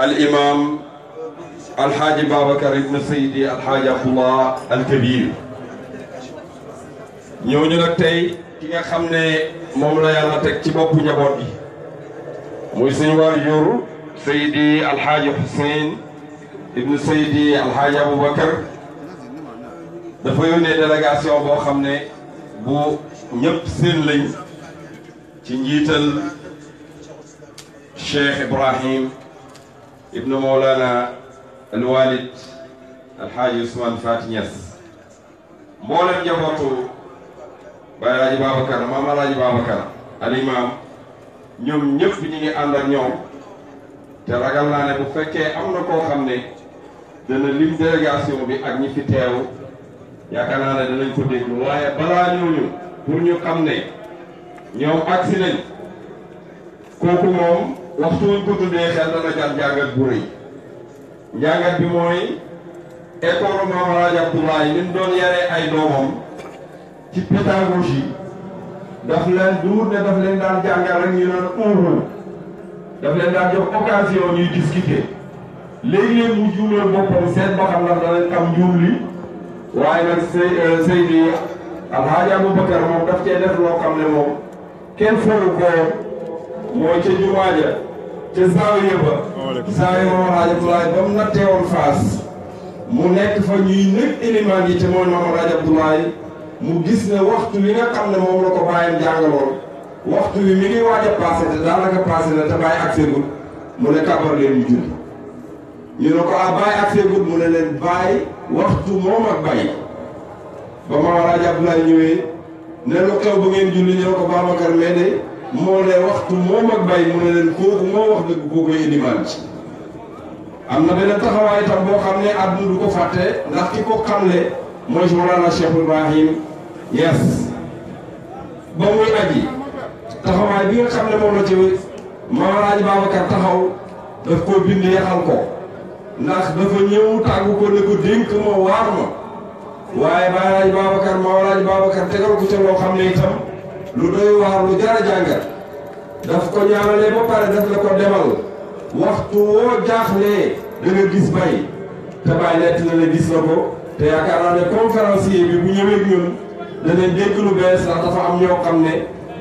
الإمام الحاج بابكر ابن سيدي الحاج عبد الله الكبير ñooñu nag tey ki nga xam ne moom la yàlla teg ci boppu njaboot gi muy suñu waajur Seydi Alxaaji Hussein ibn Seydi Alxaaji Aboubacar dafa yónnee délégation boo xam ne bu ñëpp seen lañ ci njiital Cheikh Ibrahim ibn Mawlana alwalid Alxaaji Ousmane Faty Niass mboolem njabootu Baye Alaaji Babacar Maam Alaaji Babacar alimaam ñoom ñëpp ñi ngi ànd ak ñoom te ragal naa ne bu fekkee am na koo xam ne dana lim délégation bi ak ñi fi teew yaakaar naa ne danañ ko déglu waaye balaa ñooñu pour ñu xam ne ñoom agsi nañ kooku moom waxtu wuñ ko tuddee xel dana jar njàngat bu rëy njàngat bi mooy école Maam Alaaji Abdoulaye ni mu doon yaree ay doomam ci pédagogie daf leen duur ne daf leen daan jàngal rek ñu naan daf leen daan jox occasion ñuy discuter léegi-léeg mu juumal boppam seet ba xam ndax danañ xam njuum li waaye nag Seydi Alhaaji Aboubacar moom daf cee def loo xam ne moom kenn foofu ko mooy ca jumaa ja ca zaawiya ba zaawiya Maam Alaaji Abdoulaye ba mu natteewoon Faas mu nekk fa ñuy nekk ilimaan yi te mooy Maam Alaaji Abdoulaye mu gis ne waxtu wi nga xam ne moom la ko bàyyam jàngaloon waxtu wi mi ngi waaj a passé te daanaka passé na te bàyyi ak seegul mu ne kàbbar leen ñu julli ñu ne ko bàyyi ak seegul mu ne leen bàyyi waxtu moom ak bàyyi ba Maam Alaaji Abdoulaye ñëwee ne lu xew ba ngeen julli ñëw ko Babacar mais de moo ne waxtu moom ak bàyyi mu ne leen kooku moo wax dëgg kooku ilimaan ci am na benn taxawaay tam boo xam ne àdduna du ko fàtte ndax ki ko xamle mooy Mawlana Cheikh Ibrahim Niass ba muy aji taxawaay bi nga xam ne moom la ci Maam Alaaji Babacar taxaw daf koo bind yaxal ko ndax dafa ñëw tàggu ko ne ko dénk ma waar ma waaye Baay Alaaji Babacar Maam Alaaji Babacar tegal ko ca loo xam ne itam lu doy waar lu jar a jàngat daf ko ñaanalee ba pare daf la ko demal waxtu woo jaaxlee da nga gis bay te Baay nett na la gis na ko te yaakaar naa ne conférencier bi bu ñëwee ñun danañ dégg lu bees ndax dafa am ñoo xam ne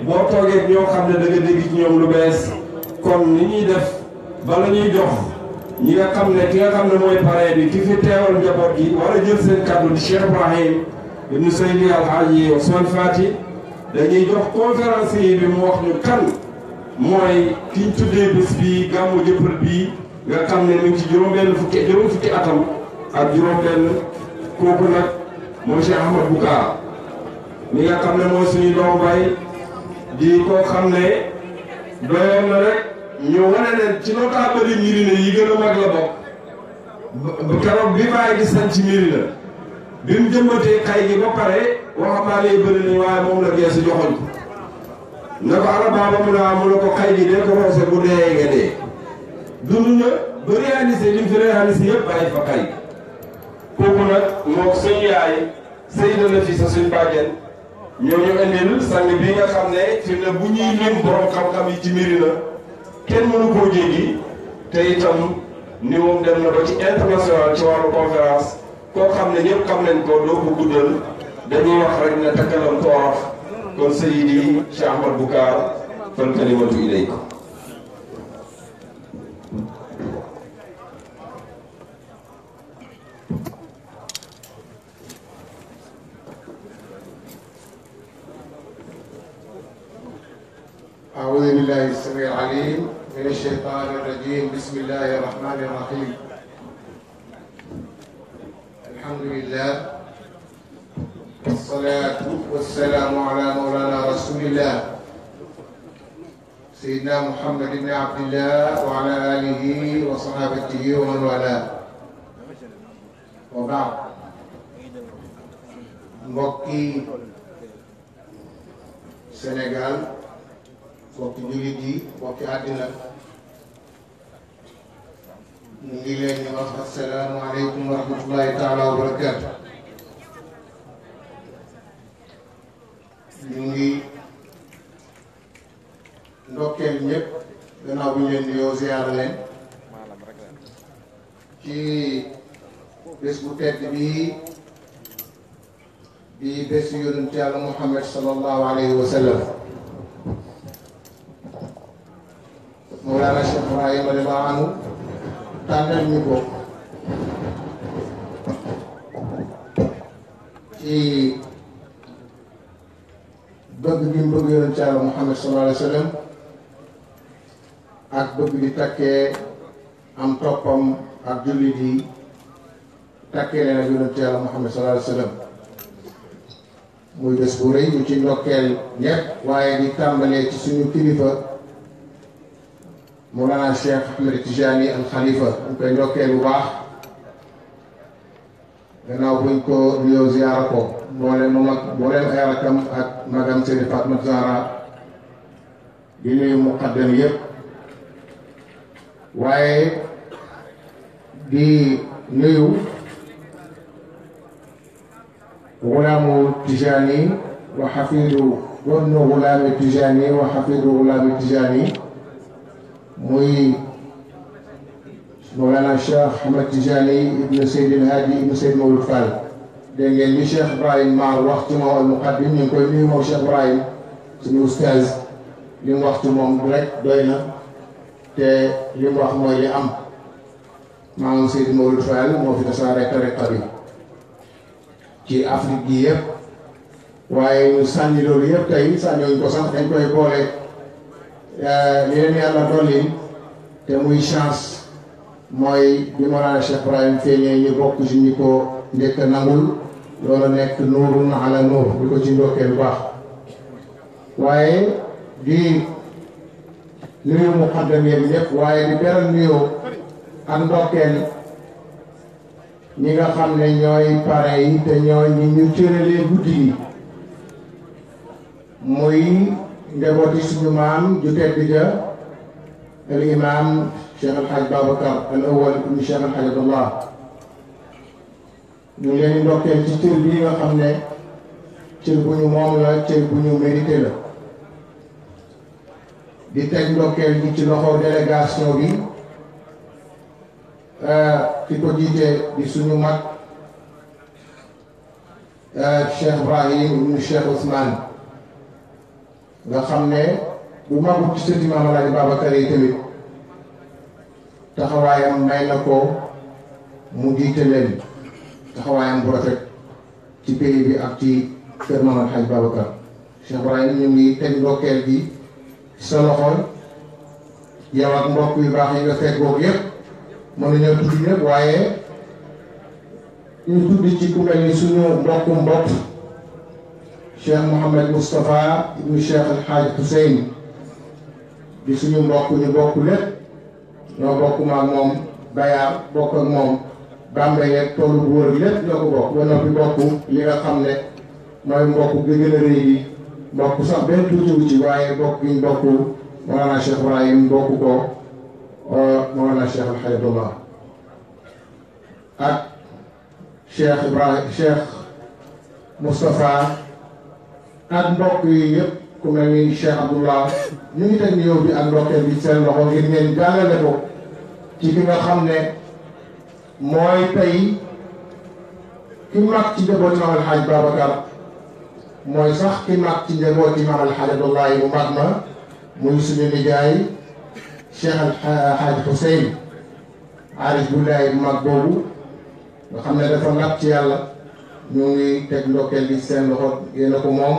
boo toogee ñoo xam ne da nga dégg ci ñoom lu bees kon ni ñuy def bala ñuy jox ñi nga xam ne ki nga xam ne mooy pare bi ki fi teewal njaboot gi war a jël seen kàddu di Cheikh Ibrahim ibnu Seydi Alhaaji Ousmane Fati dañuy jox conférencier bi mu wax ñu kan mooy kiñ tuddee bés bii gàmmu jëppal bii nga xam ne mu ngi ci juróom fukki atam ak juróom-benn kooku nag mooy Cheikh Ahmad Boucar mi nga xam ne mooy suñu doom bay di koo xam ne doyoon na rek ñu wane leen ci notable yi Médina yi gën a mag la bokk keroog bi bàyyi gis nañ ci Médina bi mu jëmbatee xay gi ba pare waxambaane yi bëri nañ waaye moom la geesu joxoñ ko ne ko ala baaba mu ne ko xay gi dee ko roose bu dee nga dee dund na ba réalisé li mu fi réalisé yëpp bàyyi fa xay kooku nag moo suñu yaay Seyda Nafisa suñ bàjjen ñoo ñu indil sang bi nga xam ne fi ne bu ñuy lim borom xam-xam yi ci Médina kenn mënu koo jéggi te itam ni moom dem na ba ci international ci wàllu conférence koo xam ne ñëpp xam nañ ko doo ko guddal dañuy wax rek ne takkalam toorof kon Seydi Cheikh Ahmad Boucar fal kalimatu ilayk أعوذ بالله السميع العليم من الشيطان الرجيم بسم الله الرحمن الرحيم الحمد لله والصلاة والسلام على مولانا رسول الله سيدنا محمد بن عبد الله وعلى آله وصحابته ومن والاه وبعد mbokki Sénégal mbokki jullit yi mbokki àddina ñu ngi leen di wax assalaamu aleykum wa rahmatullahi taala wa barakaatu. ñu ngi ndokkeel ñëpp gannaaw bu ñu leen nuyoo ziyaara leen ci bés bu tedd bii di bésu yonent Yàlla Muhammad sallallahu alayhi wa sallam. Mawlana Cheikh Ibrahim radiyallahu anhu tànnal ñu ko ci bëgg gi mu bëgg yonent Yàlla Muhammad sallallahu alayhi wa sallam ak bëgg di takkee am toppam ak jullit yi takkee leen ak yonent Yàlla Muhammad sallallahu alayhi wa sallam muy bés bu rëy ñu ci ndokkeel ñëpp waaye di tàmbalee ci suñu kilifa Mawlana Cheikh Ahmed Tijani al Khalifa ñu koy ndokkeel bu baax gannaaw buñ ko nuyoo ziyaara ko mbooleem ay rakam ak magam Seydi Fatma Zahra di nuyu muqaddam yëpp waaye di nuyu gulaamu Tijaani wa xafiidu wabnu gulaami Tijaani wa xafiidu gulaami Tijaani muy Mawlana Cheikh Ahmed Tijaani ibnu Seydi El Hadji ibnu Seydi Mawlud Fall dégg ngeen li Cheikh Ibrahim Mar wax ci moom al muqaddim ñu ngi koy nuyu moom Cheikh Ibrahim suñu ustaaz li mu wax ci moom rek doy na te li mu wax mooy li am maam Seydi Mawlud Fall moo fi tasaare tariqa bi ci Afrique gi yëpp waaye ñu sànni loolu yëpp tey sànniwuñ ko sax dañ koy boole li leen yàlla dolli te muy chance mooy bi Mawlana Cheikh Ibrahim feeñee ñu bokk ci ñi ko njëkk nangul loolu nekk nuurun ala nuur di ko ci ndokkee lu baax waaye di nuyu muqaddam yéen ñëpp waaye di beral nuyoo ak ndokkeel ñi nga xam ne ñooy pare yi te ñooy ñi ñu cëralee guddi gi muy njabooti suñu maam ju tedd ja al imam Cheikh El Hadj Babacar al awal ibn Cheikh El Hadj Abdallah ñu ngi leen di ndokkeel ci cër bii nga xam ne cër bu ñu moom la cër bu ñu mérité la di teg ndokkeel gi ci loxo délégation bi ki ko jiite di suñu mag Cheikh Ibrahim ibnu Cheikh Ousmane nga xam ne bu magut ci sëti Maam Alaaji Babacar yi tamit taxawaayam may na ko mu jiite leen taxawaayam bu rafet ci pays bi ak ci kër Maam Alaaji Babacar Cheikh Ibrahim ñu ngi teg ndokkeel gi sa loxo yow ak mbokk yu baax yi nga fekk boobu yëpp mënuñoo tudd ñëpp waaye ñu tudd ci ku mel ni suñu mbokkum bopp Cheikh Mouhamed Moustapha ibnu Cheikh El Hadj Hussein di suñu mbokk ñu bokk lépp ñoo bokk ma ak moom Bayar bokk ak moom Bambey yeeg toolu bu wër lépp ñoo ko bokk ba noppi bokk li nga xam ne mooy mbokk gi gën a rëy gi mbokk sax benn tuutiwu ci waaye bokk gi ñu bokk Mawlana Cheikh Ibrahim bokk ko Mawlana Cheikh El Hadj Abdallah ak Cheikh Ibrahim Cheikh Moustapha ak mbokk yi yëpp ku mel ni Cheikh Abdullah ñu ngi teg ñëw bi ak ndokkeel bi seen loxo ngir ngeen jàllale ko ci ki nga xam ne mooy tey ki mag ci njabooti Maam El Hadj Babacar mooy sax ki mag ci njabooti Maam El Hadj Abdallah yi mu mag ma muy suñu nijaay Cheikh El Hadj Hussein Arif Bullahi bu mag boobu nga xam ne dafa nag ci yàlla ñu ngi teg ndokkeel bi seen loxo yéen a ko moom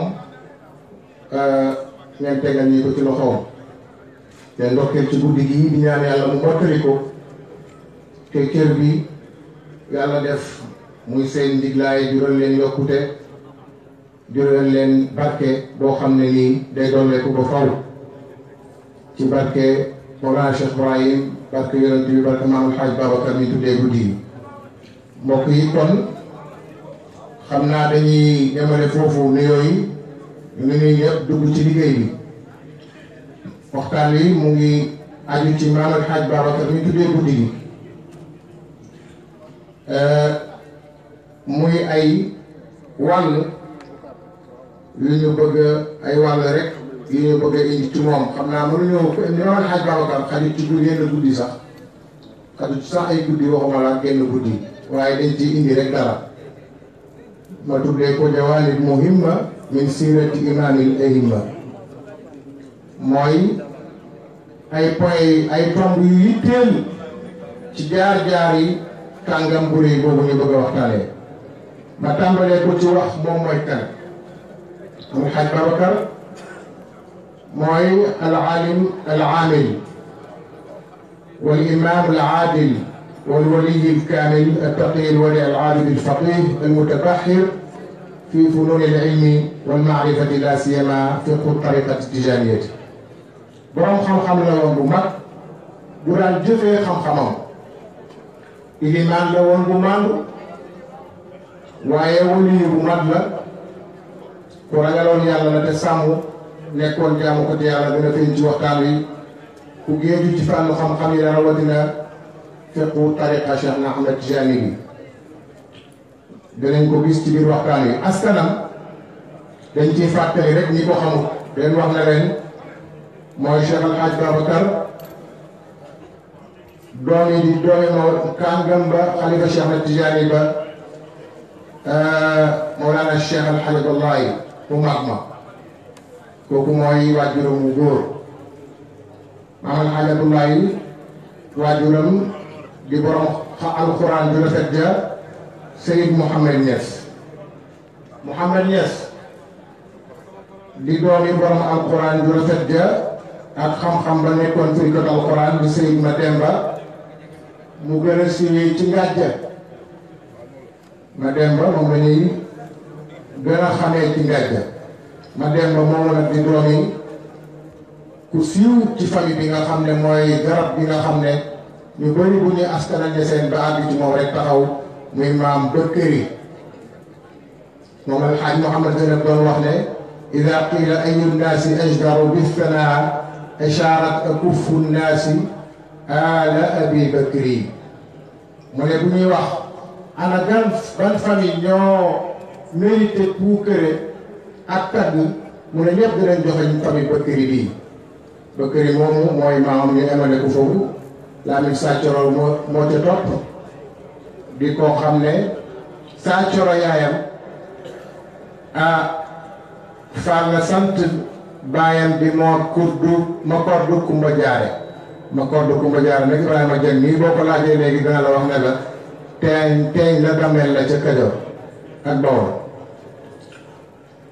ngeen tegal ñi ko ci loxoom te ndokkeel ci guddi gi di ñaan yàlla mu mottali ko te cër bi yàlla def muy seen ndiglaay jural leen yokkute jural leen barke boo xam ne nii day dolleeku ba faw ci barke Mawlana Cheikh Ibrahim barke yonent bi barke Maam El Hadj Babacar mi tuddee guddi gi mbokk yi kon xam naa dañuy yemale foofu nuyoo yi ñu ngi nuyu ñëpp dugg ci liggéey bi waxtaan wi mu ngi aju ci Maam El Hadj Babacar mi tuddee guddi gi muy ay wàll yu ñu bëgg ay wàll rek yu ñu bëgg a indi ci moom xam naa mënuñoo ko indi Maam El Hadj Babacar xajut ci génn guddi sax xajut ci sax ay guddi waxuma la génn guddi waaye dañ ci indi rek dara ma tuddee ko jawaanib muhimma min siirati imaamil a'imma mooy ay point ay tomb yu yitteel ci jaar-jaar yi kàngam bu rëy boobu ñu bëgg a waxtaanee ma tàmbalee ko ci wax moom mooy kan Maam El Hadj Babacar mooy al alim al aamil wal imam al aadil wal waliy al kaamil al taqi al wali al aabid al faqih al mutabahhir fi funun al ilmi wal maarifati la siyama fiqhu tariqati tijaniyati borom xam-xam la woon bu mag bu daan jëfee xam-xamam ilimaan la woon bu màndu waaye wali bu mat la ku ragaloon yàlla la te sàmm nekkoon jaamu ko te yàlla gën a feeñ ci waxtaan wi ku géeju ci fànn xam-xam yi rawatina fiqhu tariqa Cheikh na Ahmed Tijani bi danañ ko gis ci biir waxtaan wi askanam dañ ciy fàttali rek ñi ko xamul leen wax na leen mooy Cheikh Al Hadj Babacar doomi di doomi moo kàngam ba xalifa Cheikh Ahmed Tijani ba Mawlana Cheikh Al Hadj Abdoulaye bu mag ma kooku mooy waajuram mu góor maam Al Hadj Abdoulaye waajuram di borom alxuraan ju rafet ja Seyd Mouhamed Niass di doomi borom alxuraan ju rafet ja ak xam-xam ba nekkoon firkat alxuraan di Seyd Mademba mu gën a siiwee ci ngàjja Mademba moom la ñuy gën a xamee ci ngàjja Mademba moomu nag di doomi ku siiw ci famille bi nga xam ne mooy garab bi nga xam ne ñu bëri bu ñuy askanale seen ba àgg ci moom rek taxaw muy maam Bëkkëri moom El Hadj Mouhamed Zeynab doon wax ne ida qila ayu nnaasi ajdaru bithanaa isharat akuffu nnaasi ala abi Bëkkëri mu ne bu ñuy wax ana ban famille ñoo mérité puukare ak tagg mu ne ñëpp dinañ joxe ñu famille Bëkkëri bii Bëkkëri moomu mooy maamam ñu emale ko foofu Lamin Saccoro moo ca topp di koo xam ne Saccoro yaayam faal la sant baayam di ma kordu Kumba Jaare nag Ibrahima Dieng nii boo ko laajee léegi dina la wax ne la teeñ la dameel la ca Kajoor ak Bawol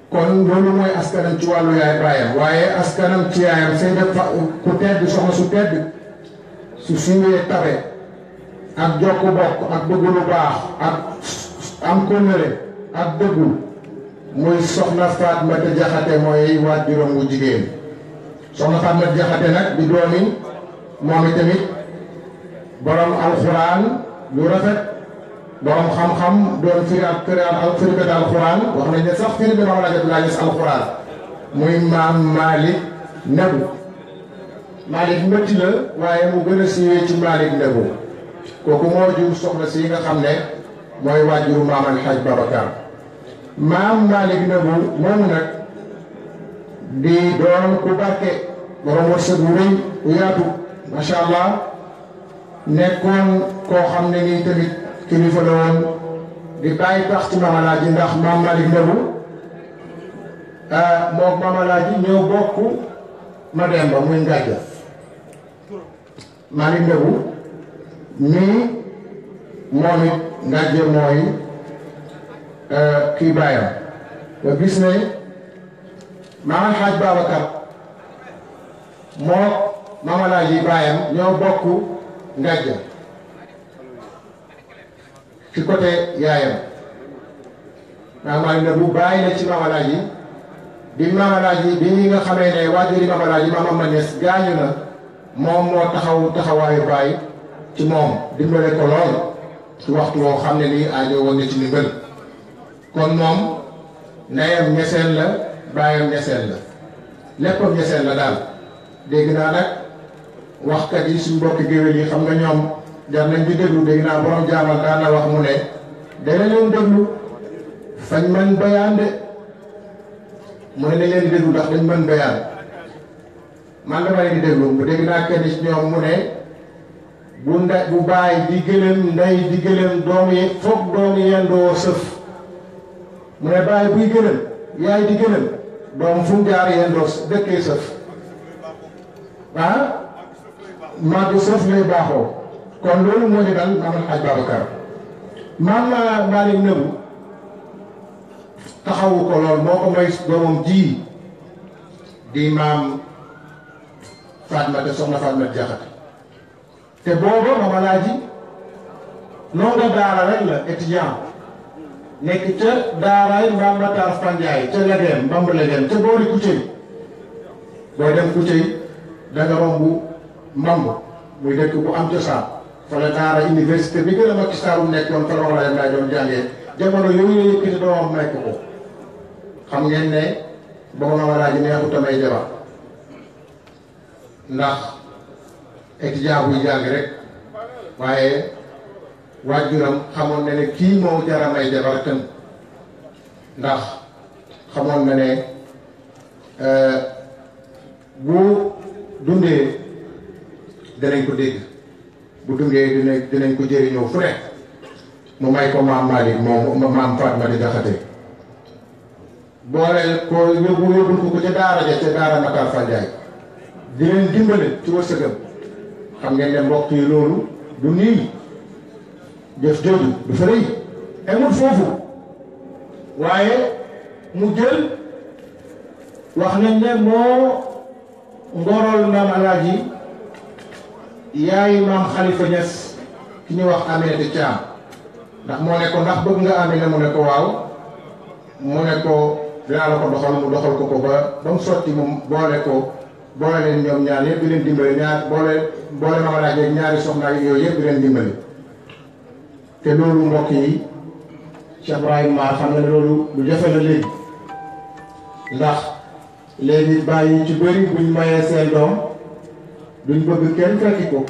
kon loolu mooy askanam ci wàllu yaay baayam waaye askanam ci yaayam say def ku tedd soxna su tedd su siiwee tabe ak jokku bokk ak bëgg lu baax ak am kóllëre ak dëggu muy soxna Fatmata Jaxate mooy waajuram wu jigéen soxna Fatmata Jaxate nag di doomi moom itamit borom alxuraan lu rafet borom xam-xam doon firikat alxuraan wax nañ ne sax firi bi ma la laa gis alxuraan muy maam Malick Nebu Malick Mbëtti la waaye mu gën a siiwee ci Malick Nebu kooku moo jur soxna si nga xam ne mooy waajuru maam El Hadj Babacar maam Malick Nebu moomu nag di doon ku barke borom wërsëg wu rëy ku yaatu macha allah nekkoon koo xam ne nii tamit kilifa la woon di bàyyi tax ci Maam Alaaji ndax maam Malick Nebu moom Maam Alaaji ñoo bokk Mademba muy ngàjja Malick Nebu nii moom it ngàjje mooy kii baayam nga gis ne Maam El Hadj Babacar moo Maam Alaaji baayam ñoo bokk ngàjja ci côté yaayam Maam Malick Nebu bàyyi na ci Maam Alaaji bi Maam Alaaji bi nga xamee ne waajuri Maam Alaaji Maam Amar Niass gaañu na moom moo taxawaayu baay ci moom dimbale ko lool ci waxtu woo xam ne nii aajo woon na ci ndimbal kon moom ndeyam ñeseen la baayam ñeseen la léppam ñeseen la daal dégg naa nag waxkat yi suñu mbokki géwél yi xam nga ñoom jar nañ di déglu dégg naa borom jaamal daan na wax mu ne dana leen déglu fañ mën bayaan de mu ne dañ leen di déglu ndax dañ mën bayaan man dama leen di déglu mu dégg naa kenn ci ñoom mu ne bu baay di gëlëm ndey di gëlëm doom yi foog doom yi yendoo sëf mu ne baay buy gëlëm yaay di gëlëm doom fu mu jaar yendoo dëkkee sëf màgg sëf lay baaxoo kon loolu moo ñu dal Maam El Hadj Babacar Maam Malick Nebu taxawu ko lool moo ko may doomam ji di maam Fatmata soxna Fatmata Jaxate te booba Maam Alaaji ndongo daara rek la étudiant nekk ca daaraay Mame Matar Fandiaye ca Legeem Mbamb Legeem ca boori Kucey booy dem Kucey danga romb Mbamb muy dëkk bu am cosaan fa la daara université bi gën a mag ci Saalum nekkoon fa la Mawlaay Abdoulaye doon jàngee jamono yooyu la yëkkati doomam may ko xam ngeen ne booba Maam Alaaji neexut a may jabar ndax étudiant buy jàng rek waaye waajuram xamoon na ne kii moo jara may jabar tën ndax xamoon na ne bu dundee danañ ko dégg bu dundee dinañ ko jëriñoo fu ne mu may ko maam Malick moom maam Fatma Jaxate boole ko yóbbul ko ca daara ja ca daara Matar Fandiaye di leen dimbale ci wërsëgam xam ngeen ne mbokk yi loolu du nii jëf jooju du fa rëy amul foofu waaye mu jël wax nañ ne moo ngorol maam Alaaji yaay maam Khalifa Niass ki ñuy wax Aminata Thiam ndax moo ne ko ndax bëgg nga Amina mu ne ko waaw mu ne ko dinaa la ko doxal mu doxal ko ba mu sotti moom boole leen ñoom ñaar yëpp di leen dimbali boole maam Alaaji ak ñaari soxna yooyu yëpp di leen dimbali te loolu mbokk yi Cheikh Ibrahima xam nga ne loolu lu jafe la léegi ndax léegi bàyyi ci bëri buñ mayee seen doom duñ bëgg kenn fekki ko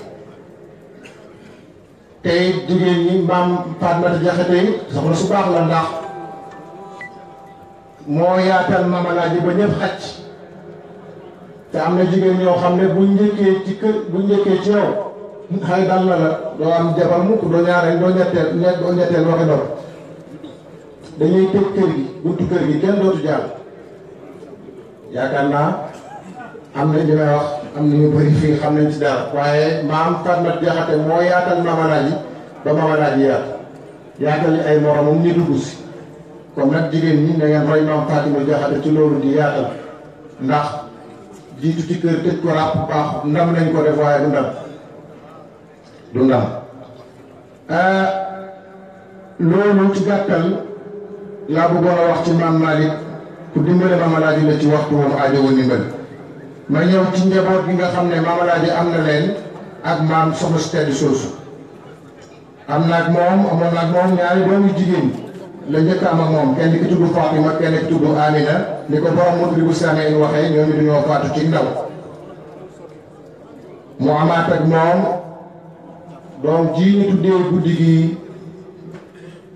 tey jigéen ñi maam Fatmata Jaxate soxna su baax la ndax moo yaatal Maam Alaaji ba ñëpp xacc te am na jigéen ñoo xam ne buñ njëkkee ci kër buñ njëkkee ci yow xay dal na la doo am jabar mukk doo ñaareel doo ñetteel waxi dor dañuy tëj kër gi buntu kër gi kenn dootu jàll yaakaar naa am na li may wax am na ñu bëri fii xam nañ ci dara waaye maam Fatmata Jaxate moo yaatal Maam Alaaji ba Maam Alaaji yaatal yi ay moromam ñu dugg si comme nag jigéen ñi na ngeen roy maam Fatima Jaxate ci loolu di yaatal ndax jiitu ci kër tëj ko ràpp baax ndam nañ ko def waaye du ndam loolu ci gàttal laa bëggoon a wax ci maam Malick ku dimbale Maam Alaaji la ci waxtu moom aajowoo ndimbal ma ñëw ci njaboot gi nga xam ne Maam Alaaji am na leen ak maam soxna si tedd soosu am na ak moom amoon na ak moom ñaari doomu jigéen la njëkk am ak moom kenn ki tudd Fatima kenn ki tudd Amina ni ko borom mot bi bu samee in waxee ñooñu dañoo faatu ci ndaw mu amaat ak moom doom ji ñu tuddee guddi gi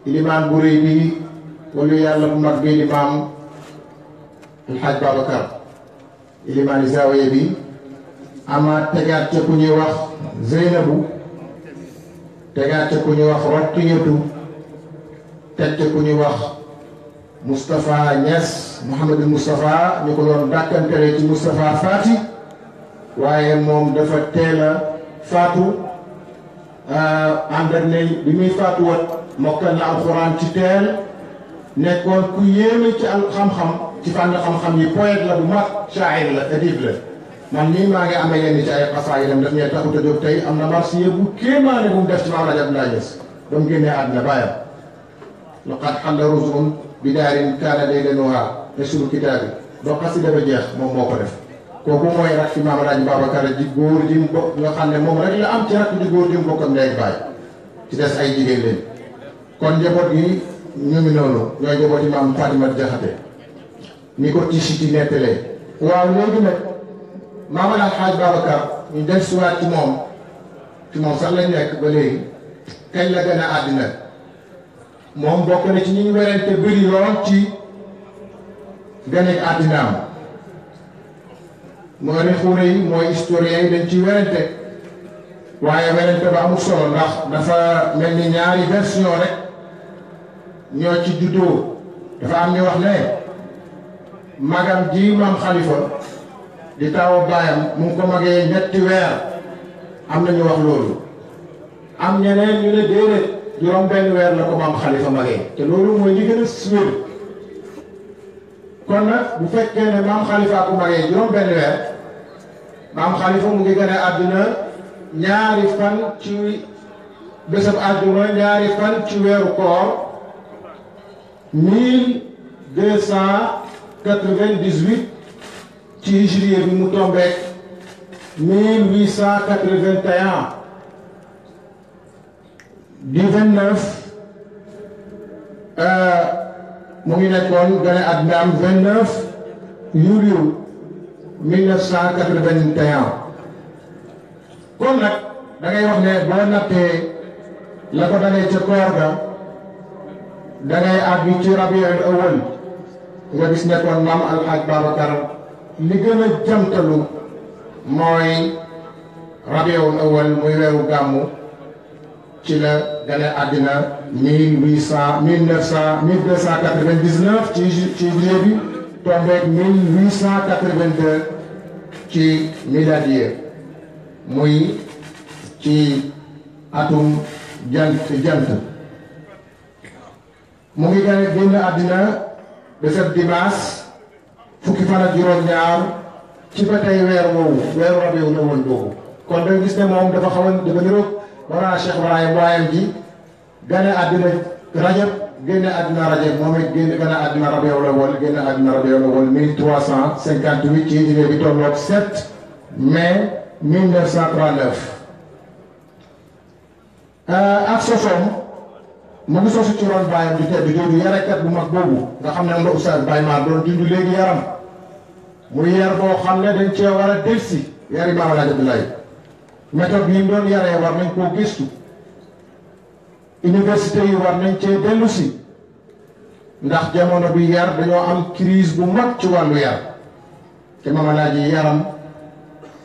ilimaan bu rëy bi wala yàlla bu mag bi di maam Alxaaj Babacar ilimaani Zawiya bi amaat tegaat ca ku ñuy wax Zeynabu tegaat ca ku ñuy wax Roqiyatu teg ca ku ñuy wax Moustapha Niass Mouhamadou Moustapha ñu ko doon dàkkantele ci Moustapha Fati waaye moom dafa teel a faatu ànd ak ne bi muy faatu wat mokkal na alxuraan ci teel nekkoon ku yéeme ci xam-xam ci fànn xam-xam yi poète la bu mag shaa'ir la adib la man nii maa ngi amee yenn ci ay xasaayidam daf ñee taxut a jóg tey am na marsiya bu kéemaane bu mu def ci Maam Alaaji Abdoulaye Niass ba mu génnee àddina bàyyam laqad xalla rusul bi daarin kaana laylanuhaa nashrul kitaabi ba xasida ba jeex moom moo ko def kooku mooy rak fi Maam Alaaji Babacar ji góor ji mu bokk nga xam ne moom rek la am ci rak ji góor ji mu bokk ak ndey ak baay ci des ay jigéen leen kon njaboot yi ñu ngi noonu ñooy njaboot yi maam Fatimata Jaxate ni ko ci siti nettalee waaw léegi nag Maam Alaaji Babacar ñu def siwaat ci moom sax lañ nekk ba léegi kañ la gën a àddina moom bokk na ci ñi ñu werante bëri yoon ci gane àddinaam moo ne xuure yi mooy historien yi dañ ciy werante waaye werante ba amul solo ndax dafa mel ni ñaari version rek ñoo ci juddoo dafa am ñu wax ne magam ji maam Khalifa di taw baayam mu ngi ko magee ñetti weer am na ñu wax loolu am ñeneen ñu ne déedéet juróom benn weer la ko maam Khalifa magee te loolu mooy li gën a wér kon nag bu fekkee ne maam Khalifa ko magee juróom benn weer maam Khalifa mu ngi gën a àdduna ñaari fan ci bésab àdduna ñaari fan ci weeru koor 1298 ci hijriye bi mu tombeek 1881 du 29 mu ngi nekkoon gane àddinaam 29 juillet 1981 kon nag da ngay wax ne boo nattee la ko dalee ca koor ga da ngay àgg ci rabiul awal nga gis ne kon maam Alxaaj Babacar li gën a jamtalu mooy rabiul awal muy weeru gàmmu ci la gane àddina 1299 ci juillet bi tombeeg 1882 ci miladiye muy ci atum jant mu ngi gane génn àddina bésab dimanche fukki fan ak juróom-ñaar ci ba tey weer woowu weeru rabiul awal boobu kon da gis ne moom dafa xawoon dafa niroog wala Cheikh Ibrahim waayam ji gane àddina rajab génne àddina rajab moom it gane àddina rabiul awal génne àddina rabiul awal 1358 ci hijri bi tolloog 7 mai 1939 ak sosoom mu ngi sosu ci ron baayam di tedd jooju yarekat bu mag boobu nga xam ne am na Oustaz Baye Mar doon dund léegi yaram muy yar boo xam ne dañ cee war a delsi yari Maam Alaaji Abdoulaye méthode yi mu doon yaree war nañ koo gëstu université yi war nañ cee dellu si ndax jamono bi yar dañoo am crise bu mag ci wàllu yar te Maam Alaaji yaram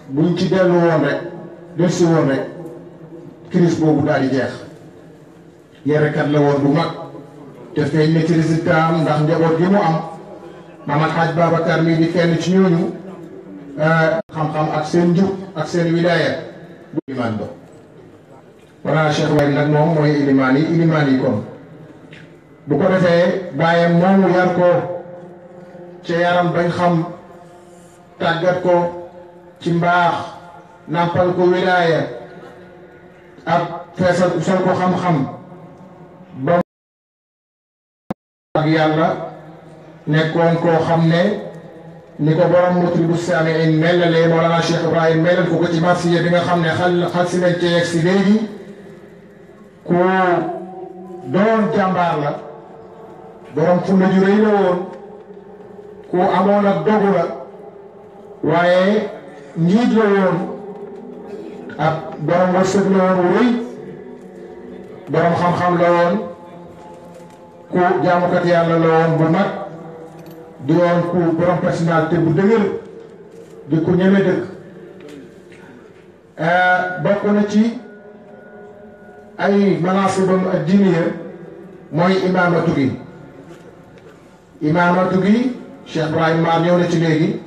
buñ ci dellu woon rek del si woon rek crise boobu daal di jeex yarekat la woon bu mag te feeñ na ci résultat am ndax njaboot gi mu am Maam Alxaaj Babacar mii di kenn ci ñooñu xam-xam ak seen njub ak seen wilaaya bu ilimaan ba wala Cheikh Waye nag moom mooy ilimaan yi kon bu ko defee bàyyam moomu yar ko ca yaram bañ xam tàggat ko ci mbaax nàmpal ko wilaaya ak feesal sol ko xam-xam ba ak yàlla nekkoon koo xam ne ni ko borom Matlabus Saami'iin melalee Mawlana Cheikh Ibrahim melal ko ci marsiya bi nga xam ne xal si nañ ci yegg si léegi ku doon jàmbaar la borom fulla ju rëy la woon ku amoon ak dogu la waaye njiit la woon ak borom wërsëg la woon wu rëy borom xam-xam la woon ku jaamukat yàlla la woon bu mag di woon ku borom personnalité bu dëgër di ku ñeme dëkk bokk na ci ay manaasibam ad-diiniya mooy imaamatu gi Cheikh Ibrahim Mar ñëw na ci léegi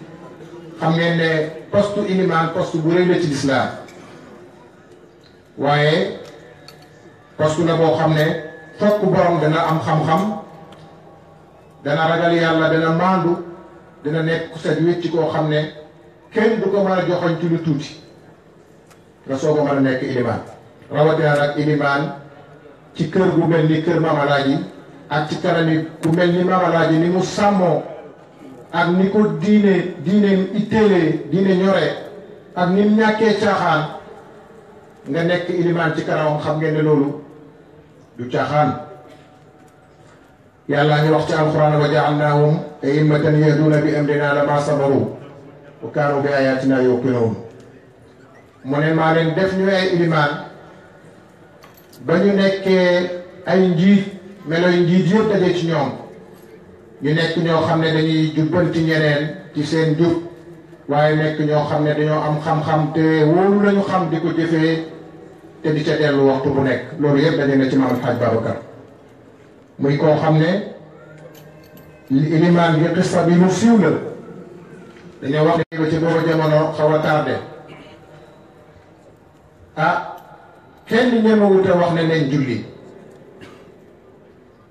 xam ngeen ne poste ilimaan poste bu rëy la ci lislaam waaye poste la boo xam ne fokk borom dana am xam-xam dana ragal yàlla dana maandu dana nekk ku set wécc koo xam ne kenn du ko mën a joxoñ ci lu tuuti nga soog a mën a nekk ilimaan rawatina nag ilimaan ci kër gu mel ni kër Maam Alaaji ak ci kanami ku mel ni Maam Alaaji ni mu sàmmoo ak ni ko diine itteelee diine ñoree ak ni mu ñàkkee caaxaan nga nekk ilimaan ci kanamam xam ngeen ne loolu du caaxaan yàlla ñu wax ci alquran wa ja'alnaahum a'immatan yahduuna bi amrinaa lammaa sabaru wa kaanu bi ayaatinaa yuuqinuun mu ne maa leen def ñu ay ilimaan ba ñu nekkee ay njiit meloy njiit yëpp daje ci ñoom ñu nekk ñoo xam ne dañuy jubbanti ñeneen ci seen jub waaye nekk ñoo xam ne dañoo am xam-xam te wóolu lañu xam di ko jëfee te di ca dellu waxtu bu nekk loolu yëpp daje na ci Maam Alxaaj Babacar muy koo xam ne ilimaan bi xista bi lu siiw la dañoo wax ne ba ci booba jamono xaw a tardé kenn ñemewute wax ne leen julli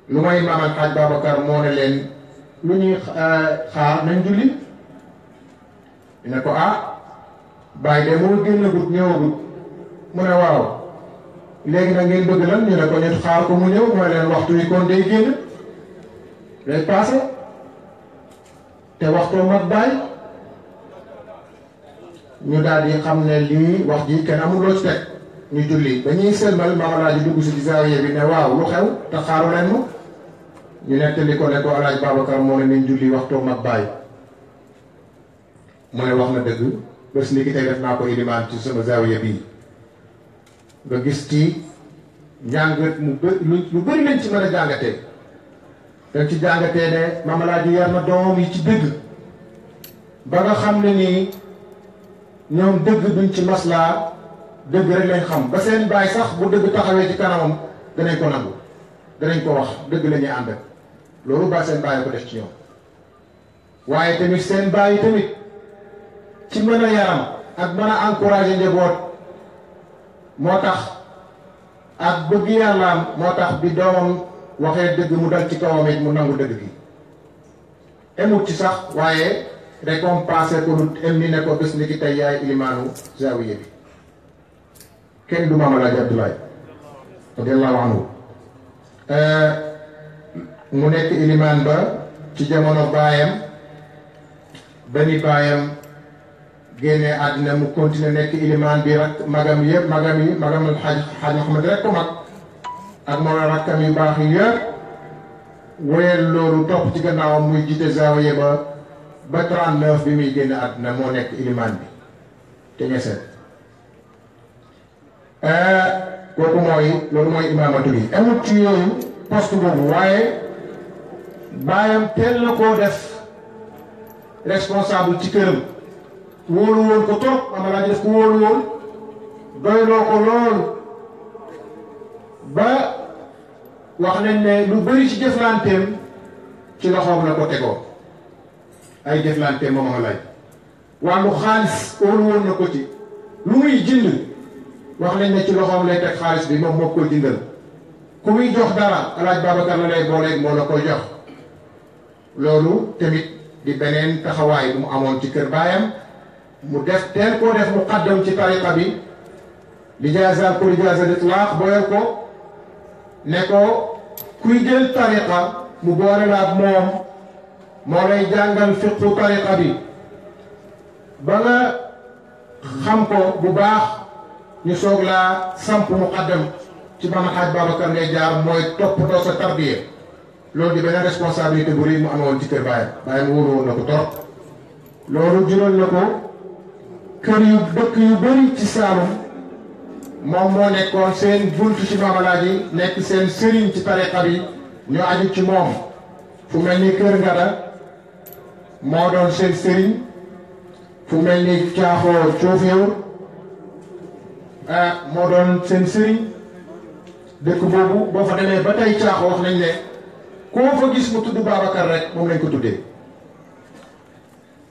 lu mooy Maam Alxaaj Babacar moo ne leen lu ñuy xaar nañ julli ne ko bàyyi de moo génnagut ñëwagut mu ne waaw léegi nag ngeen bëgg lan ñu ne ko ñu xaar ko mu ñëw mooy leen waxtu wi kon day génn day passé te waxtoo mat bàyyi ñu daal di xam ne lii wax ji kenn amul loo ci teg ñu julli dañuy selmal Maam Alaaji dugg si ci zaawiya bi ne waaw lu xew te xaaru leen mu ñu nettali ko ne ko Alaaji Babacar moo ne nañ julli waxtoo mag baay mu ne wax na dëgg bés ni ki tey def naa ko ilimaan ci sama zaawiya bii nga gis ci njàngat lu bëri lañ ci mën a jàngatee dañ ci jàngatee ne Maam Alaaji yar na doomam yi ci dëgg ba nga xam ne nii ñoom dëgg duñ ci maslaa dëgg rek lañ xam ba seen baay sax bu dëgg taxawee ci kanamam danañ ko nangu danañ ko wax dëgg la ñuy ànd loolu ba seen baay ko def ci ñoom waaye tamit seen baay tamit ci mën a yaram ak mën a encourager njaboot moo tax ak bëgg yàllaam moo tax bi doomam waxee dëgg mu dal ci kawam it mu nangu dëgg gi emut ci sax waaye récompensé ko lu em ni ne ko bés ni ki tey yaay ilimaanu zaawiya bi kenn du Maam Alaaji Abdoulaye radiyallahu anhu mu nekk ilimaan ba ci jamono baayam ba ni baayam génnee àddina mu continuer nekk ilimaan bi rak magam yëpp magam xaaj Muhammad rek ko mag ak moom rakkam yu baax yi yëpp wéyal loolu topp ci gannaawam muy jiite zaawiya ba 39 bi muy génn àddina moo nekk ilimaan bi te ñeseen kooku loolu mooy imaamatu bi amut ci yooyu poste boobu waaye baayam teel na koo def responsable ci këram wóolu woon ko trop Maam Alaaji def ko wóolu woon doyloo ko loolu ba wax nañ ne lu bëri ci jëflanteem ci loxoom la ko tegoo ay jëflanteem moom Maam Alaaji wàllu xaalis wóolu woon na ko ci lu muy jënd wax nañ ne ci loxoom lay teg xaalis bi moom moo ko jëndal ku muy jox dara Alaaji Babacar la lay booleeg moo la koy jox loolu tamit di beneen taxawaay bu mu amoon ci kër baayam mu def teel koo def mu xaddam ci tariqa bi lijaasal ko lijaasal itlaax boyal ko ne ko kuy jël tariqa mu boole la ak moom moo lay jàngal fiqu tariqa bi ba nga xam ko bu baax ñu soog laa samp mu xaddam ci Maam Alaaji Babacar ngay jaar mooy toppatoo sa tarbiya loolu di beneen responsabilité bu rëy mu amoon ci kër baayam baayam wóolu woon na ko torop loolu jural na ko kër yu dëkk yu bëri ci Saalum moom moo nekkoon seen buntu ci Maam Alaaji nekk seen sëriñ ci tariqa bi ñu aju ci moom fu mel ni Kër Ngada moo doon seen sëriñ fu mel ni Caaxoo Coofeewur moo doon seen sëriñ dëkk boobu boo fa demee ba tey Caaxoo wax nañ ne koo fa gis mu tudd Babacar rek moom lañ ko tuddee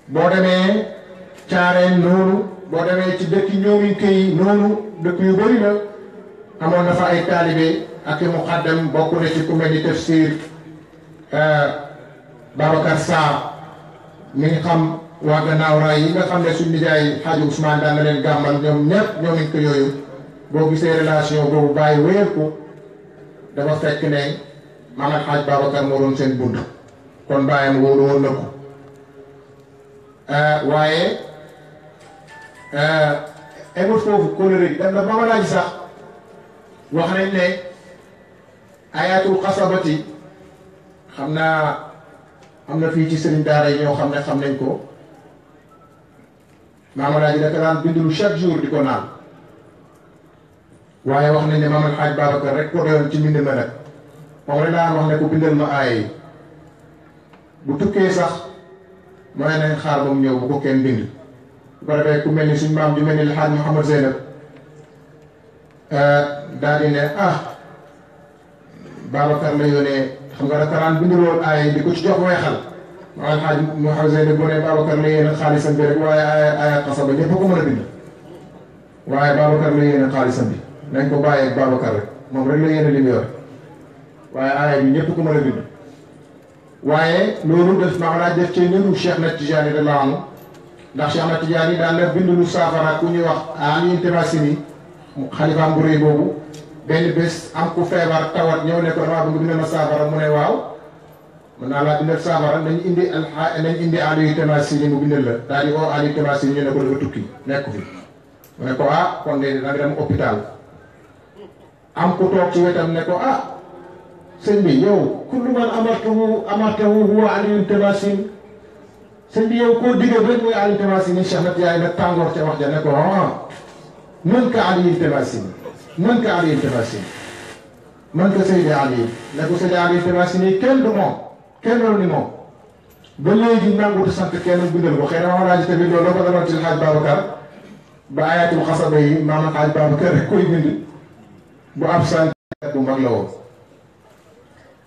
boo demee Caareen noonu boo demee ci dëkk ñoomin këy noonu dëkk yu bëri la amoon na fa ay taalibe ak i muqaddam bokk na ci ku mel ni tafsir Babacar Sarr mi ngi xam waa gannaaw raay yi nga xam ne suñ nijaay Xaaji Ousmane daan na leen gàmmal ñoom ñëpp ñoomin ko yooyu boo gisee relation boobu bàyyi wéyal ko dafa fekk ne Maam Alaaji Babacar moo doon seen bunt kon bàyyam wóolu woon na ko waaye egul foofu kóllëre gi dem na Maam Alaaji sax wax nañ ne ayatul xasabati xam naa am na fii ci sëriñ daara yi ñoo xam ne xam nañ ko Maam Alaaji da ko daan bindulu chaque jour di ko naan waaye wax nañ ne Maam Alaaji Babacar rek ko doyoon ci mbind ma nag moom rek daan wax ne ko bindal ma aaya yi bu tukkee sax mooy nañ xaar ba mu ñëw bu ko kenn bind bu ko defee ku mel ni suñ maam ju mel ni El Hadj Mouhamad Zeynab daal di ne Babacar la yónnee xam nga dafa daan binduloon aaya yi di ko ci jox weexal waaye El Hadj Mouhamad Zeynab bu ne Babacar la yéene xaalisam bi rek waaye aaya xasaba ñëpp ko mën a bind waaye Babacar la yéene xaalisam bi nañ ko bàyyi ak Babacar rek moom rek la yéene li mu yor waaye aaya bi ñëpp ko mën a bind waaye loolu def Maam Alaaji def ci niru Cheikh na Tijaani radiyallaahu anhu ndax Cheikh na Tijaani daan na bind lu saafara ku ñuy wax Ali Tamasini xalifaam bu rëy boobu benn bés am ku feebar tawat ñëw ne ko damaa bëgg bindal ma saafara mu ne waaw mën naa laa bindal saafara nañ indi Ali Tamasini mu bindal la daal di woo Ali Tamasini ñu ne ko dafa tukki nekk fi mu ne ko kon de da nga dem hôpital am ku toog ci wetam ne ko sëñ bi yow kullu man amartahu huwa Aliyun Tamasin sëñ bi yow koo digal rek mooy Aliyun Tamasin ni Cheikh na yaay nag tàngoor ca wax ja ne ko mën ka Aliyun Tamasin mën ka Aliyun Tamasin mën ka Seydi Ali ne ko Seydi Aliyun Tamasin yi kenn du moom kenn loolu ni moom ba léegi nangutu sant kenn bindal ko xëy na ma laaj tamit loolu ko daloon ci Alxaaj Babacar ba ayatul xasaba yi maanaam Alxaaj Babacar rek koy bind bu ab sant bu mag la woon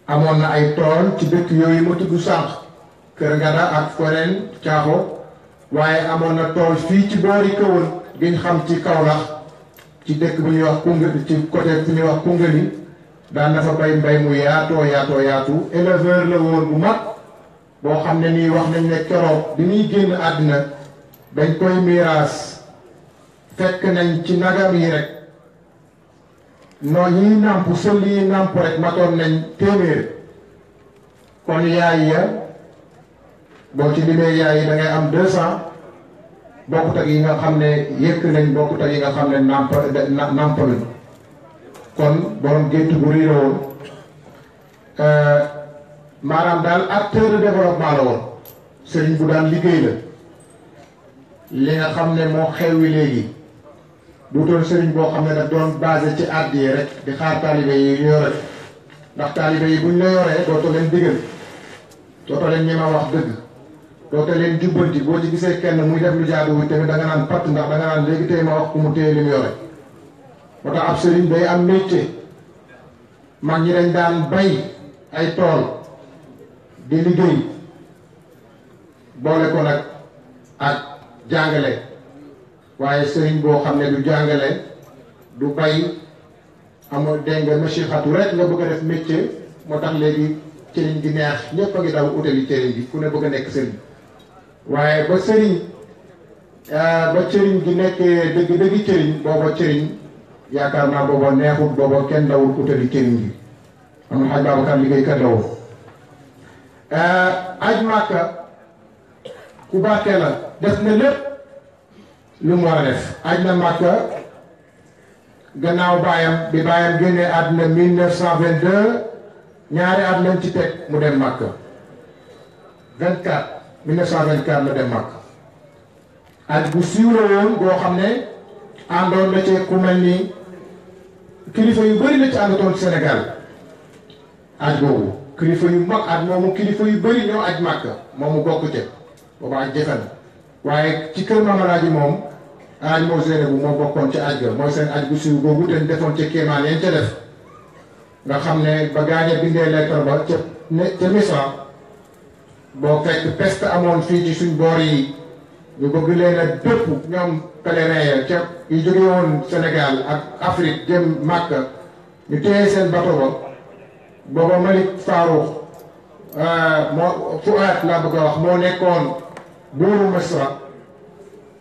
amoon na ay tool ci dëkk yooyu ma tudd sànq Kër Ngada ak Foreen Caaxo waaye amoon na tool fii ci boori Këwël gi ñu xam ci Kaolack ci dëkk bu ñuy wax Koungheul ci côté bu ñuy wax Koungheul yi daan na fa bay mbay mu yaatu éleveur la woon bu mag boo xam ne nii wax nañ ne keroog bi ñuy génn àddina dañ koy miiraas fekk nañ ci nagam yi rek noonu ñiy nàmp sël yi nàmp rek matoon nañ téeméer kon yaay ya boo ci limee yaay yi da ngay am 200 bokkut ak yi nga xam ne yëkk nañ bokkut ak yi nga xam ne nàmpaluñ kon borom gént bu riir woon maanaam daal acteur de développement la woon sëriñ bu daan liggéey la li nga xam ne moo xewwi léegi du doon sëriñ boo xam ne daf doon basé ci àdd yi rek di xaar taalibe yi ñu yore ndax taalibe yi buñ la yoree dootoo leen digal dootoo leen ñema wax dëgg dootoo leen jubbanti boo ci gisee kenn muy def lu jaaduwul tamit da nga naan patt ndax da nga naan léegi tey ma wax ku mu téye li mu yore moo tax ab sëriñ day am métier mag ñi dañ daan bay ay tool di liggéey boole ko nag ak jàngale waaye sëriñ boo xam ne du jàngale du bay amul dégg nga machixatu rek nga bëgg a def métier moo tax léegi cëriñ gi neex ñëpp a ngi daw utali cëriñ gi ku ne bëgg a nekk sëriñ waaye ba sëriñ ba cëriñ gi nekkee dëgg cëriñ booba cëriñ yaakaar naa booba neexut booba kenn dawul utali cëriñ gi am na Xaaj Babacar liggéeykat la woon aj Màkka ku barke la def na lépp lu mu war a def aj na Màkka gannaaw baayam bi baayam génnee àdduna 1922 ñaari at lañ ci teg mu dem Màkka 1924 la dem Màkka aj bu siiw la woon boo xam ne àndoon na ci ku mel ni kilifa yu bëri la ci àndatoon Sénégal aj boobu kilifa yu mag aj moomu kilifa yu bëri ñoo aj Màkka moomu bokk ca boobu aj jëfe na waaye ci kër Maam Alaaji moom aj moo Zeynabu moo bokkoon ca aj ga mooy seen aj bu siiw boobu te defoon ca kéemaan yeen ca def nga xam ne ba gaañe bindee lettre ba ca Misra boo fekk peste amoon fii ci suñ boor yi ñu bëgg leen a dëpp ñoom pèlerin ya ca yu jóge woon Sénégal ak Afrique jëm Màkka ñu téye seen bato ba booba Malik Farouk moo Fuaat laa bëgg a wax moo nekkoon buuru Misra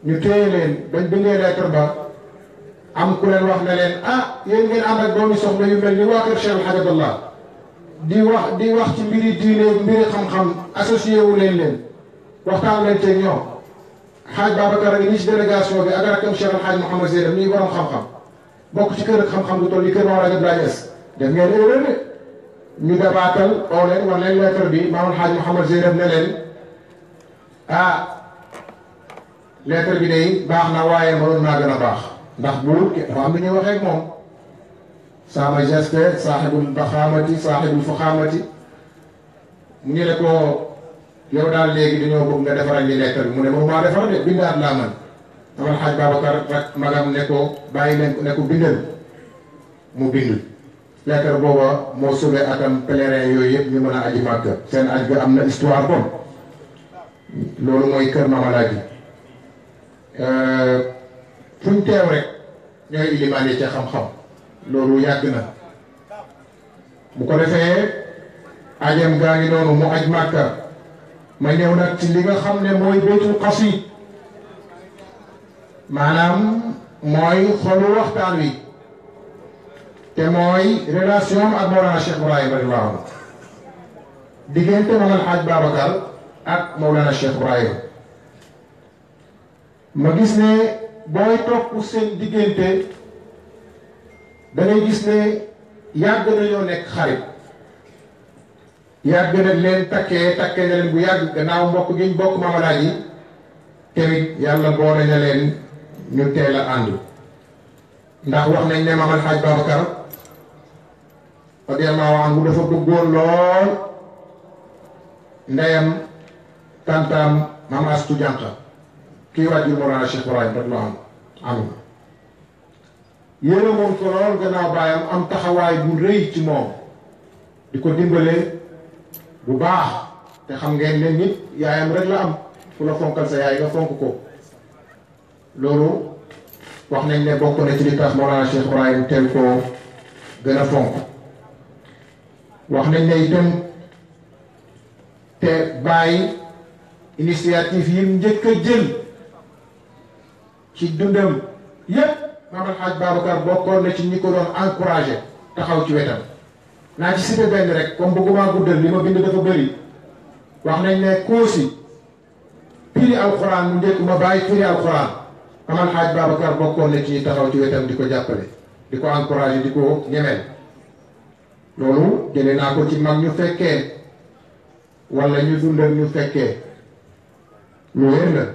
ñu téye leen bañ bindee lettre ba am ku leen wax ne leen yéen ngeen ànd ak doomi soxna yu mel ni waa kër Cheikh El Hadj Abdallah di wax ci mbiri diine mbiri xam-xam associé wu leen waxtaan leen ceeg ñoom Xaaj Babacar a ngi nii ci délégation bi ak rakkam Cheikh El Hadj Mouhamed Zeynab nii borom xam-xam bokk ci kër ak xam-xam du toll ni kër Maam Alaaji Abdoulaye Niass def ngeen erreur de ñu dabaatal oo leen wan leen lettre bi Maam El Hadj Mouhamed Zeynab ne leen lettre bi day baax na waaye mënoon naa gën a baax ndax buur dafa am lu ñuy waxee ak moom Sa Majesté saaxibul baxaamati saaxibul faxaamati mu ñu ne ko yow daal léegi dañoo bëgg nga defaral ñu lettre bi mu ne moom maa defar de bindaat laa man amal Xaaj Babacar rak magam ne ko bàyyi leen ne ko bindal mu bind lettre booba moo sauvé atam pèlerin yooyu yëpp ñu mën a aji Màkka seen aj ga am na histoire bon loolu mooy kër Maam Alaaji fuñ teew rek ñooy ilimaan yi ca xam-xam loolu yàgg na bu ko defee ajam gaa ngi noonu mu aj Màkka ma ñëw nag ci li nga xam ne mooy baytul qasid maanaam mooy xolu waxtaan wi te mooy relation ak Mawlana Cheikh Ibrahima radiyallahu anhu diggante Maam El Hadj Babacar ak Mawlana Cheikh Ibrahima ma gis ne booy topp seen diggante da ngay gis ne yàgg nañoo nekk xarit yàgg na leen takkee na leen bu yàgg gannaaw mbokk gi ñu bokk Maam Alaaji tamit yàlla boole na leen ñu teel a ànd ndax wax nañ ne Maam Alxaaj Babacar radiyallahu anhu dafa bëggoon lool ndeyam tantam Maam Astu Jànqa kii wàjjul Mawlana Cheikh Ibrahim radiyallahu anhu yërëmoon ko lool gannaaw baayam am taxawaay bu rëy ci moom di ko dimbale bu baax te xam ngeen ne nit yaayam rek la am ku la fonkal sa yaay nga fonk ko loolu wax nañ ne bokk na ci li tax Mawlana Cheikh Ibrahim teel koo gën a fonk wax nañ ne itam te bàyyi initiative yi njëkk a jël ci dundam yépp Maam Alxaaj Babacar bokkoon na ci ñi ko doon encouragé taxaw ci wetam naa ci cité benn rek comme bëgguma guddal li ma bind dafa bëri wax nañ ne Koosi firi alxuraan mu njëkk ma bàyyi firi alxuraan Maam Alxaaj Babacar bokkoon na ci ñi taxaw ci wetam di ko jàppale di ko encouragé di ko ñemeel loolu jëlee naa ko ci mag ñu fekkee wala ñu dundal ñu fekkee lu wér la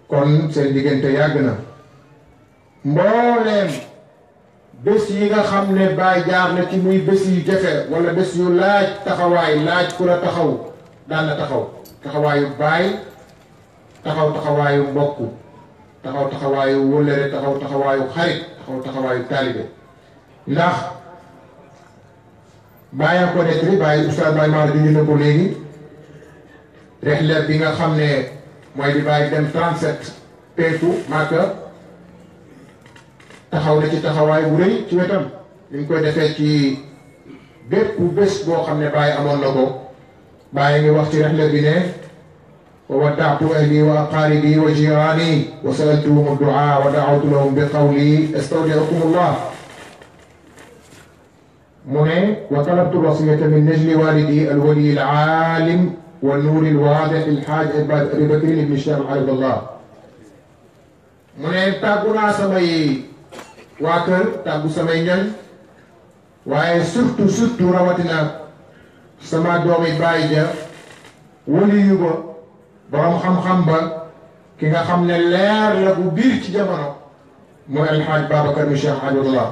kon seen diggante yàgg na mbooleem bés yi nga xam ne Baay jaar na ci muy bés yu jafe wala bés yu laaj taxawaay laaj ku la taxaw daan na taxaw taxawaayu baay taxaw taxawaayu mbokk taxaw taxawaayu wëllëre taxaw taxawaayu xarit taxaw taxawaayu taalibe ndax bàyyi ko nettali bàyyi oustaz Baye Maodo di na ko léegi rexle bi nga xam ne mooy di bàyyi dem 37 penku Màkka taxaw na ci taxawaay bu rëy ci wetam li ñu koy defee ci bépp bés boo xam ne bàyyi amoon na ko bàyyi ngi wax ci rexle bi ne wa waddaatu ahli wa aqaaribi wa jiraani wa sa'altuhum du'a wa da'awtu lahum bi qawli astawdi'ukumullah mu ne wa talabtu wasiyata min najli walidi alwali alaalim wa nuuri alwaadix alxaaj Abi Bakrin ibn Cheikh Al Abdallah mu ne tàggu naa samay waa kër tàggu samay ñoñ waaye surtout rawatina sama doomi baay ja waliyu ba borom xam-xam ba ki nga xam ne leer la bu biir ci jamono mooy alxaaj Babacar ibn Cheikh Al Abdallah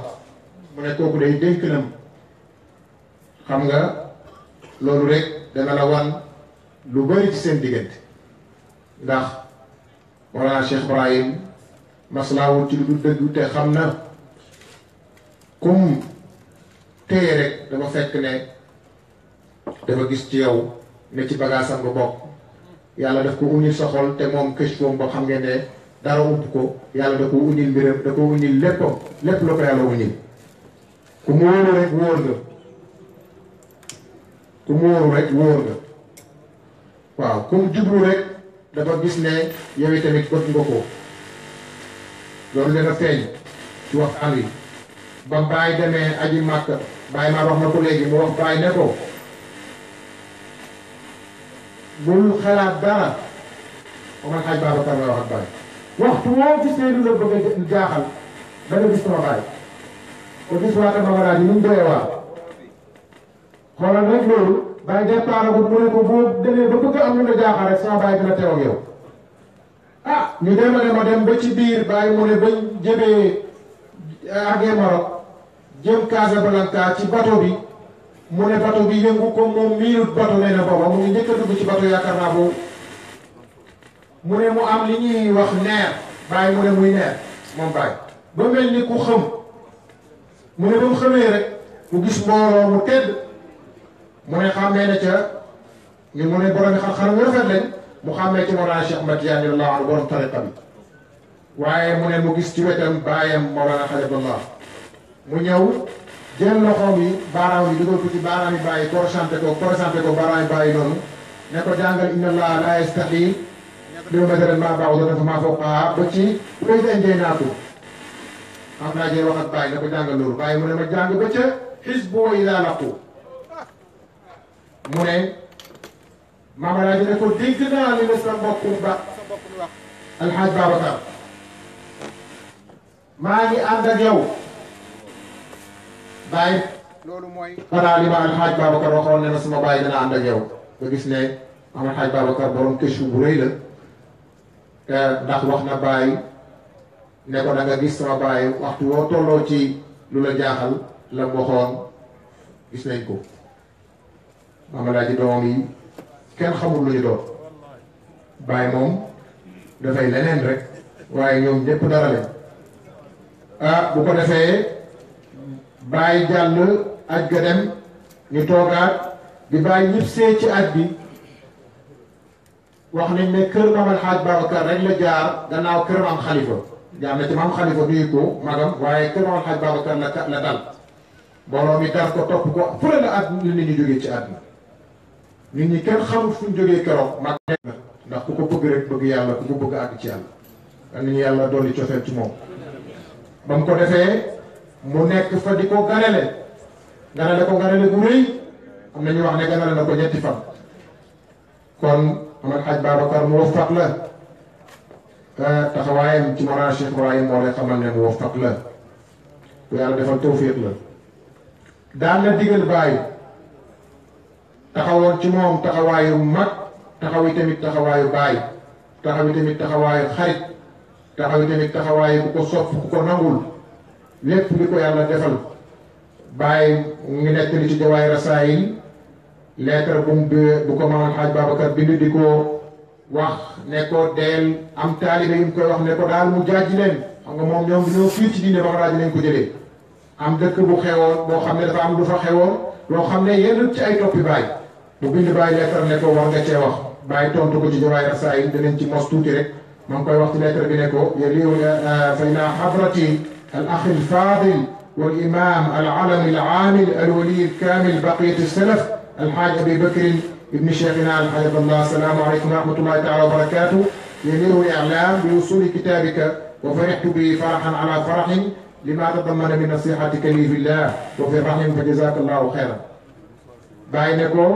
mu ne kooku day dénk nam xam nga loolu rek dana la wan lu bëri ci seen diggante ndax Mawlana Cheikh Ibrahim maslaawul ci lu du dëgg te xam na kum téye rek dafa fekk ne dafa gis ci yow ne ci bagaasam nga bokk yàlla daf ko uñil sa xol te moom kës foom ba xam ngeen ne dara upp ko yàlla da ko uñil mbiram da ko uñil léppam lépp la ko yàlla uñil ku mu wóoru rek wóor nga ku mu wóoru rek wóor nga waaw ku mu jublu rek dafa gis ne yow tamit bëgg nga ko loolu dana feeñ ci waxtaan wi ba Baay demee aji Màkka Baay ma wax na ko léegi mu wax Baay ne ko bul xalaat dara Omar Xaaj Babacar la wax ak Baay waxtu woo gisee lu la bëgg a jaaxal da nga gis sama Baay te gis waata Mamadou ni mu doyee waa xoolal rek loolu Baay départ ko mu ne ko boo demee ba bëgg am lu la jaaxal rek sama Baay dina teew ak yow ah ñu dem ba ci biir Baay mu ne bañ jëmee àggee Maroc jëm Casablanca ci bateau bi mu ne bateau bi yëngu ko moom miinut bateau nee na booba mu ngi njëkk a dugg ci bateau yaakaar naa boobu mu ne mu am li ñuy wax neer Baay mu ne muy neer moom Baay ba mel ni ku xëm mu ne ba mu xamee rek mu gis mbooloo mu tedd mu ne xàmmee na ca ñu mu ne borom xam-xam yu rafet lañ mu xàmmee ci Mawlana Cheikh Ahmad Tidiane radiyallahu anhu borom tariqa bi waaye mu ne mu gis ci wetam baayam Mawlana Xalifullah mu ñëw jël loxoom yi baaraam yi dugal ko ci baaraam yi bàyyi korosante ko baaraam yi bàyyi noonu ne ko jàngal inna allaha la yastahi bi masalan ma ba'udatan fa ma fawqaha ba ci président njëy naatu xam naa jël wax ak bàyyi ne ko jàngal loolu bàyyi mu ne ma jàng ba ca xisbu wa idaa laqu mu ne Mamadou ne ko dégg naa li la sa mbokk mi wax Alxaaj Babacar maa ngi ànd ak yow Baye xanaa li ma alxaaj Babacar waxoon ne na sama bàyyi dana ànd ak yow nga gis ne am alxaaj Babacar borom këchu bu rëy la ndax wax na bàyyi ne ko da nga gis sama bàyyi waxtu woo tolloo ci lu la jaaxal la mu waxoon gis nañ ko mamalaaji doom yi kenn xamul lu ñu doon bàyyi moom dafay leneen rek waaye ñoom ñëpp dara leen bu ko defee bàyyi jàll aj ga dem ñu toogaat bi bàyyi ñëpp see ci aj bi wax nañ ne kër maam alxaaj Babacar rek la jaar gannaaw kër maam xalifa jaar na ci maam xalifa nuyu ko magam waaye kër maam alxaaj Babacar la dal mbooloo mi dar ko topp ko fële la at nit ñi jógee ci àdduna nit ñi kenn xamul fu ñu jógee keroog mag ndax ku ko bëgg rek bëgg yàlla ku ko bëgg àgg ci yàlla am nañu yàlla dolli cofeel ci moom ba mu ko defee mu nekk fa di ko ganale ko ganale gu rëy am na ñu wax ne ganale na ko ñetti fan kon amal xaj Babacar mu waffaq la taxawaayam ci Mawlana Cheikh Ibrahim moo lay xamal ne mu waffaq la ku yàlla defal tawfiq la daan na digal bàyyi taxawoon ci moom taxawaayu mag taxawi tamit taxawaayu bàyyi taxawi tamit taxawaayu xarit taxawi tamit taxawaayu ku ko sopp ku ko nangul lépp li ko yàlla defal bàyyi ngi nekk li ci jawaay rasaayil lettre bu ko maam Alxaaj Babacar bind di ko wax ne ko deel am taalibe yi mu koy wax ne ko daal mu jaaj leen xam nga moom ñoom ñoo fii ci diine Bagdaad lañ ko jëlee am dëkk bu xewoon boo xam ne dafa am lu fa xewoon loo xam ne yenn ci ay toppi baay mu bind bàyyi lettre ne ko war nga cee wax bàyyi tontu ko ci jawaay rasaayil danañ ci mos tuuti rek ma ngi koy wax ci lettre bi ne ko yaliu fa ila hadrati al akh al fadil wal imam al alami al amil al wali al kamil baqiyat al salaf الحاج أبي بكر ابن شيخنا الحاج الله السلام عليكم ورحمة الله تعالى وبركاته يمير الإعلام بوصول كتابك وفرحت به فرحا على فرح لما تضمن من نصيحتك لي في الله وفي الرحم فجزاك الله خيرا باينكو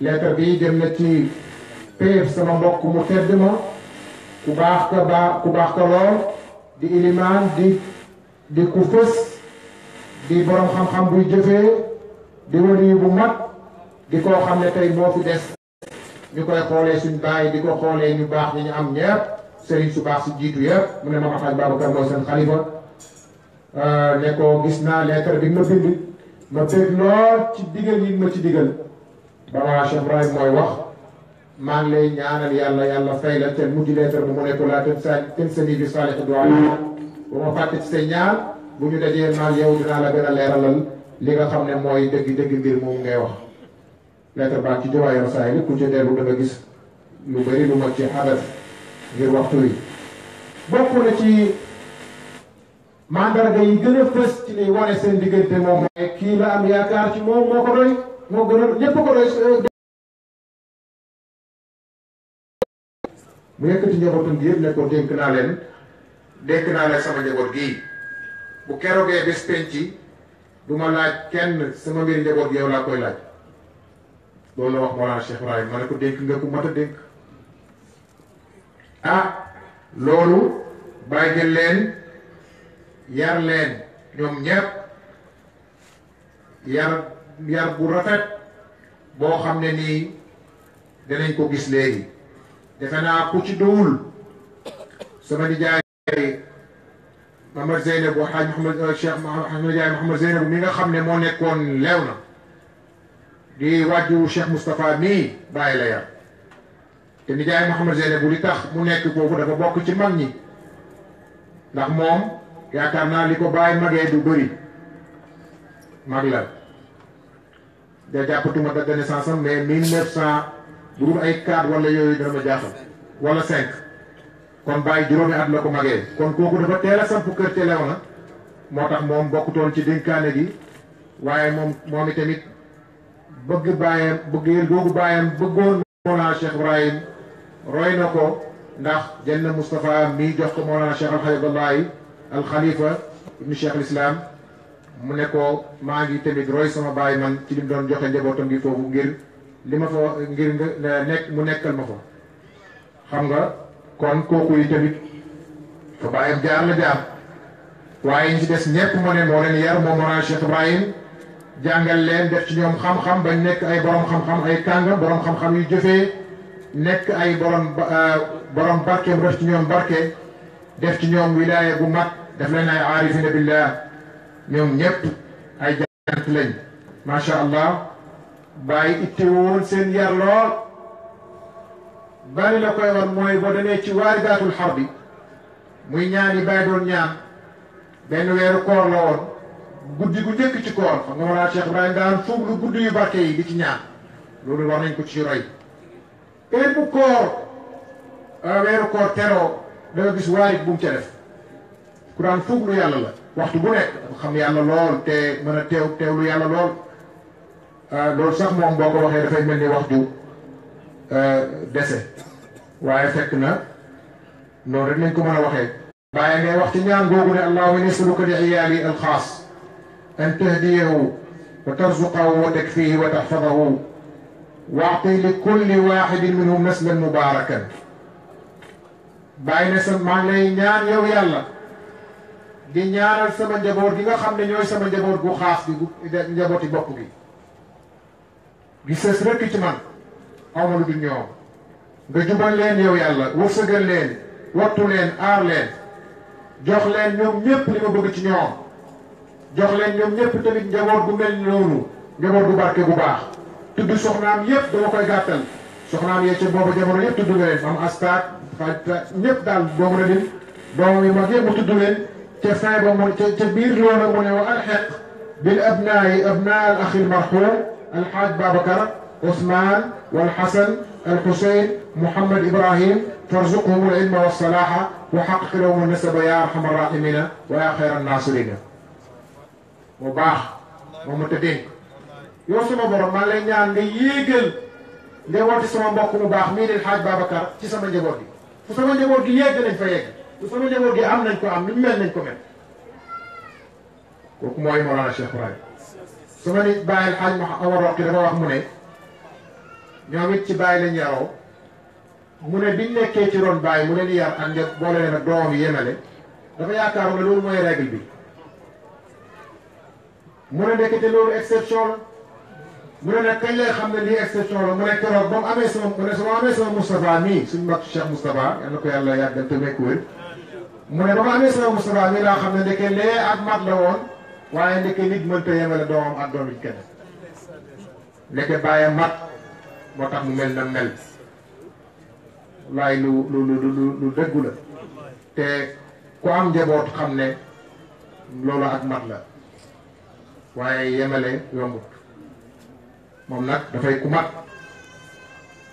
lettre bi jëm na ci péef sama mbokk mu tedd ma ku baax ka lool di ilimaan di ku fës di borom xam-xam buy jëfee di wali bu mag di koo xam ne tey moo fi des ñu koy xoolee suñ bàyyi di ko xoolee ñu baax ñi ñu am ñëpp sëriñ su baax si jiitu yëpp mu ne Mame Alhaji Babacar mooy seen xalifa ne ko gis naa lettre bi ma bind ma bëgg lool ci digal yi ma ci digal ba ma Cheikh Ibrahim mooy wax maa ngi lay ñaanal yàlla fay la te mujj lettre bu mu ne ko laa ten sani bi saalih du'a bu ma fàtte ci say ñaan bu ñu dajee maag yow dinaa la gën a leeralal li nga xam ne mooy dëgg mbir moom ngay wax lettre baa ci jawaay rasaayil ku ci dellu da nga gis lu bëri lu ma ci xadas ngir waxtu wi bokk na ci mandarga yi gën a fës ci liy wane seen diggante moom mooy kii la am yaakaar ci moom moo ko doy moo gën a ñépp ko doy mu yëkkati njabootam gi yëpp ne ko dénk naa leen sama njaboot gii bu keroogee bés penc du ma laaj kenn sama mbir njaboot gi yow laa koy laaj loolu la wax Mawlana Cheikh Ibrahim ma ne ko dénk nga ku mat a dénk loolu bàyyi jël leen yar leen ñoom ñépp yar bu rafet boo xam ne nii danañ ko gis léegi defe naa ku ci duwul sama nijaay Mouhamad Zeynab Hadj Mouhamad Cheikh nijaay Mouhamad Zeynab mi nga xam ne moo nekkoon leew na di wàjju Cheikh Moustapha mii bàyyi la yar te nijaay Mouhamad Zeynab bu li tax mu nekk foofu dafa bokk ci mag ñi ndax moom yaakaar naa li ko bàyyi magee du bëri mag la da jàppatuma date de naissance am mais 1900 bu dul ay 4 wala yooyu dana ma jaaxal wala 5 kon bàyyi juróomi at la ko magee kon kooku dafa teel a samp kër ca lew na moo tax moom bokkutoon ci dénkaane gi waaye moom itamit bëgg bàyyam bëggeel googu bàyyam bëggoon Mawlana Cheikh Ibrahim roy na ko ndax jenn Moustapha mii jox ko Mawlana Cheikh Alhaji Abdallahi al Khalifa ibnu Cheikh al Islam mu ne ko maa ngi tamit roy sama baay man ci lim doon joxe njabootam gi foofu ngir li ma fa ngir nga nekk mu nekkal ma fa xam nga kon kooku yi tamit fa bàyyam jaar la jaar waaye ñi ci des ñëpp moo leen yar moom Mawlana Cheikh Ibrahim jàngal leen def ci ñoom xam-xam bañ nekk ay borom xam-xam ay kàngam borom xam-xam yu jëfee nekk ay borom barkeem def ci ñoom barke def ci ñoom wilaaya bu mat def leen ay aarifina billah ñoom ñëpp ay jant lañ macha allah bàyyi ittewoon seen yar lool bari la koy war mooy boo demee ci waaridaatul xarbi muy ñaan yi bàyyi doon ñaan benn weeru koor la woon guddi gu njëkk ci koor xam nga wala Cheikh Ibrahim daan fuug lu guddi yu barke yi di ci ñaan loolu war nañ ko ci roy heure bu koor weeru koor teroo da nga gis waarit bu mu ca def ku daan fuug lu yàlla la waxtu bu nekk dafa xam yàlla lool te mën a teewlu yàlla lool loolu sax moom boo ko waxee dafay mel ni wax ju dese waaye fekk na noonu rek lañ ko mën a waxee bàyyi ngay wax ci ñaan googu ne allahumma inni as'aluka li iyaali alxaas an tahdiyahu wa tarzuqahu wa takfihi wa tahfadahu wa a'ti li kulli waxidin minhum naslan mubarakan bàyyi ne sa maa ngi lay ñaan yow yàlla di ñaanal sama njaboot gi nga xam ne ñooy sama njaboot gu xaas gi njabooti bopp gi gi sës rëkk ci man aw ma lu dul ñoom nga jubal leen yow yàlla wërsëgal leen wattu leen aar leen jox leen ñoom ñëpp li ma bëgg ci ñoom jox leen ñoom ñëpp tamit njaboot bu mel noonu njaboot bu barke bu baax tudd soxnaam yëpp dama koy gàttal soxnaam yee ca booba jamono yëpp tudd nga leen am astaak ñëpp daal boo mën a lim doomam yu mag yëpp mu tudd leen ca fin ba mu ca biir loolu mu ne wa alxeq bil abnaayi abnaa al axi al marxuum alxaaj Babacar Ousmane والحسن الحسين محمد إبراهيم فارزقهم العلم والصلاح وحقق لهم النسب يا أرحم الراحمين ويا خير الناصرين وباخ ومتدين yow sama borom maa lay ñaan nga yéegal njabooti sama mbokk mu baax mii di xaaj Babacar ci sama njaboot gi fu sama njaboot gi yegg nañ fa yegg fu sama njaboot gi am nañ ko am nuñ mel nañ ko mel kooku mooy Mawlana Cheikh Ibrahim sama nit bàyyil xaaj Omar Roqi dafa wax mu ne ñoom it ci bàyyi lañ yaroo mu ne biñ nekkee ci ron bàyyi mu leen di yar ak njëkk boole leen ak doomam yi yemale dafa yaakaar ne loolu mooy règle bi mu ne nekkete loolu exception la mu ne nag kañ lay xam ne lii exception la mu ne keroog ba mu amee sama mu ne su ma amee sama Moustapha mii suñu mbokk Cheikh Moustapha yal na ko yàlla yàggal te nekk wér mu ne ba ma amee sama Moustapha mii laa xam ne ndeke lee ak mat la woon waaye ndeke nit mënta yemale doomam ak doom yi kenn ndeke bàyyi mat moo tax mu mel na mel waaye lu dëggu la te ku am njaboot xam ne loolu ak mat la waaye yemale yombut moom nag dafay ku mat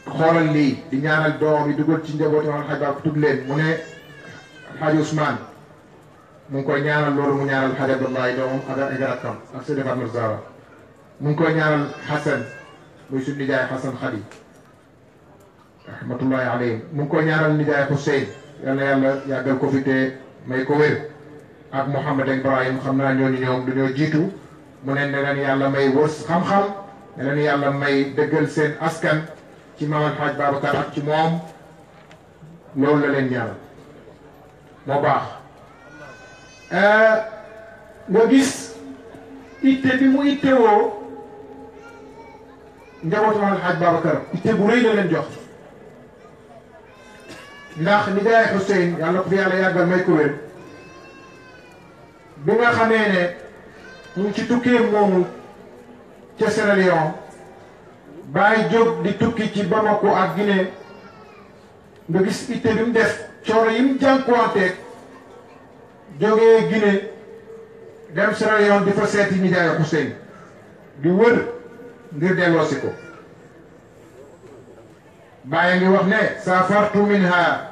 xoolal lii di ñaanal doom yi dugal ci njaboot yi ma xaj baa ko tudd leen mu ne Alxaaji Ousmane mu ngi koy ñaanal loolu mu ñaanal Xaj Abdullahi doomam ak ay rakkam ak Seydi Fatma Zahra mu ngi koy ñaanal Xasan muy suñu nijaay Xasan Xadi rahmatullahi alayhim mu ngi koy ñaanal nijaay Xuseyn yal na yàlla yàggal ko fi te may ko wér ak Mouhamed Ibrahim xam naa ñooñu ñoom dañoo jiitu mu ne leen yàlla may wërs xam-xam ne leen yàlla may dëggal seen askan ci Maam Alxaaj Babacar ak ci moom loolu la leen ñaanal moo baax nga gis itte bi mu itte woo njabootu Maam Alxaaj Babacar itte bu rëy la leen jox ndax nijaay Xuseyn yàlla ko fi yàlla yàggal may ko wér bi nga xamee ne mu ngi ci tukkee moomu ca Sierra Leone bàyyi jóg di tukki ci Bamako ak Guinée nga gis itte bi mu def coono yi mu jànkuwanteeg jógee Guinée dem Sierra Leone di fa seeti nijaay Xuseyn di wër ngir delloosi ko bàyyi ngi wax ne safartu minha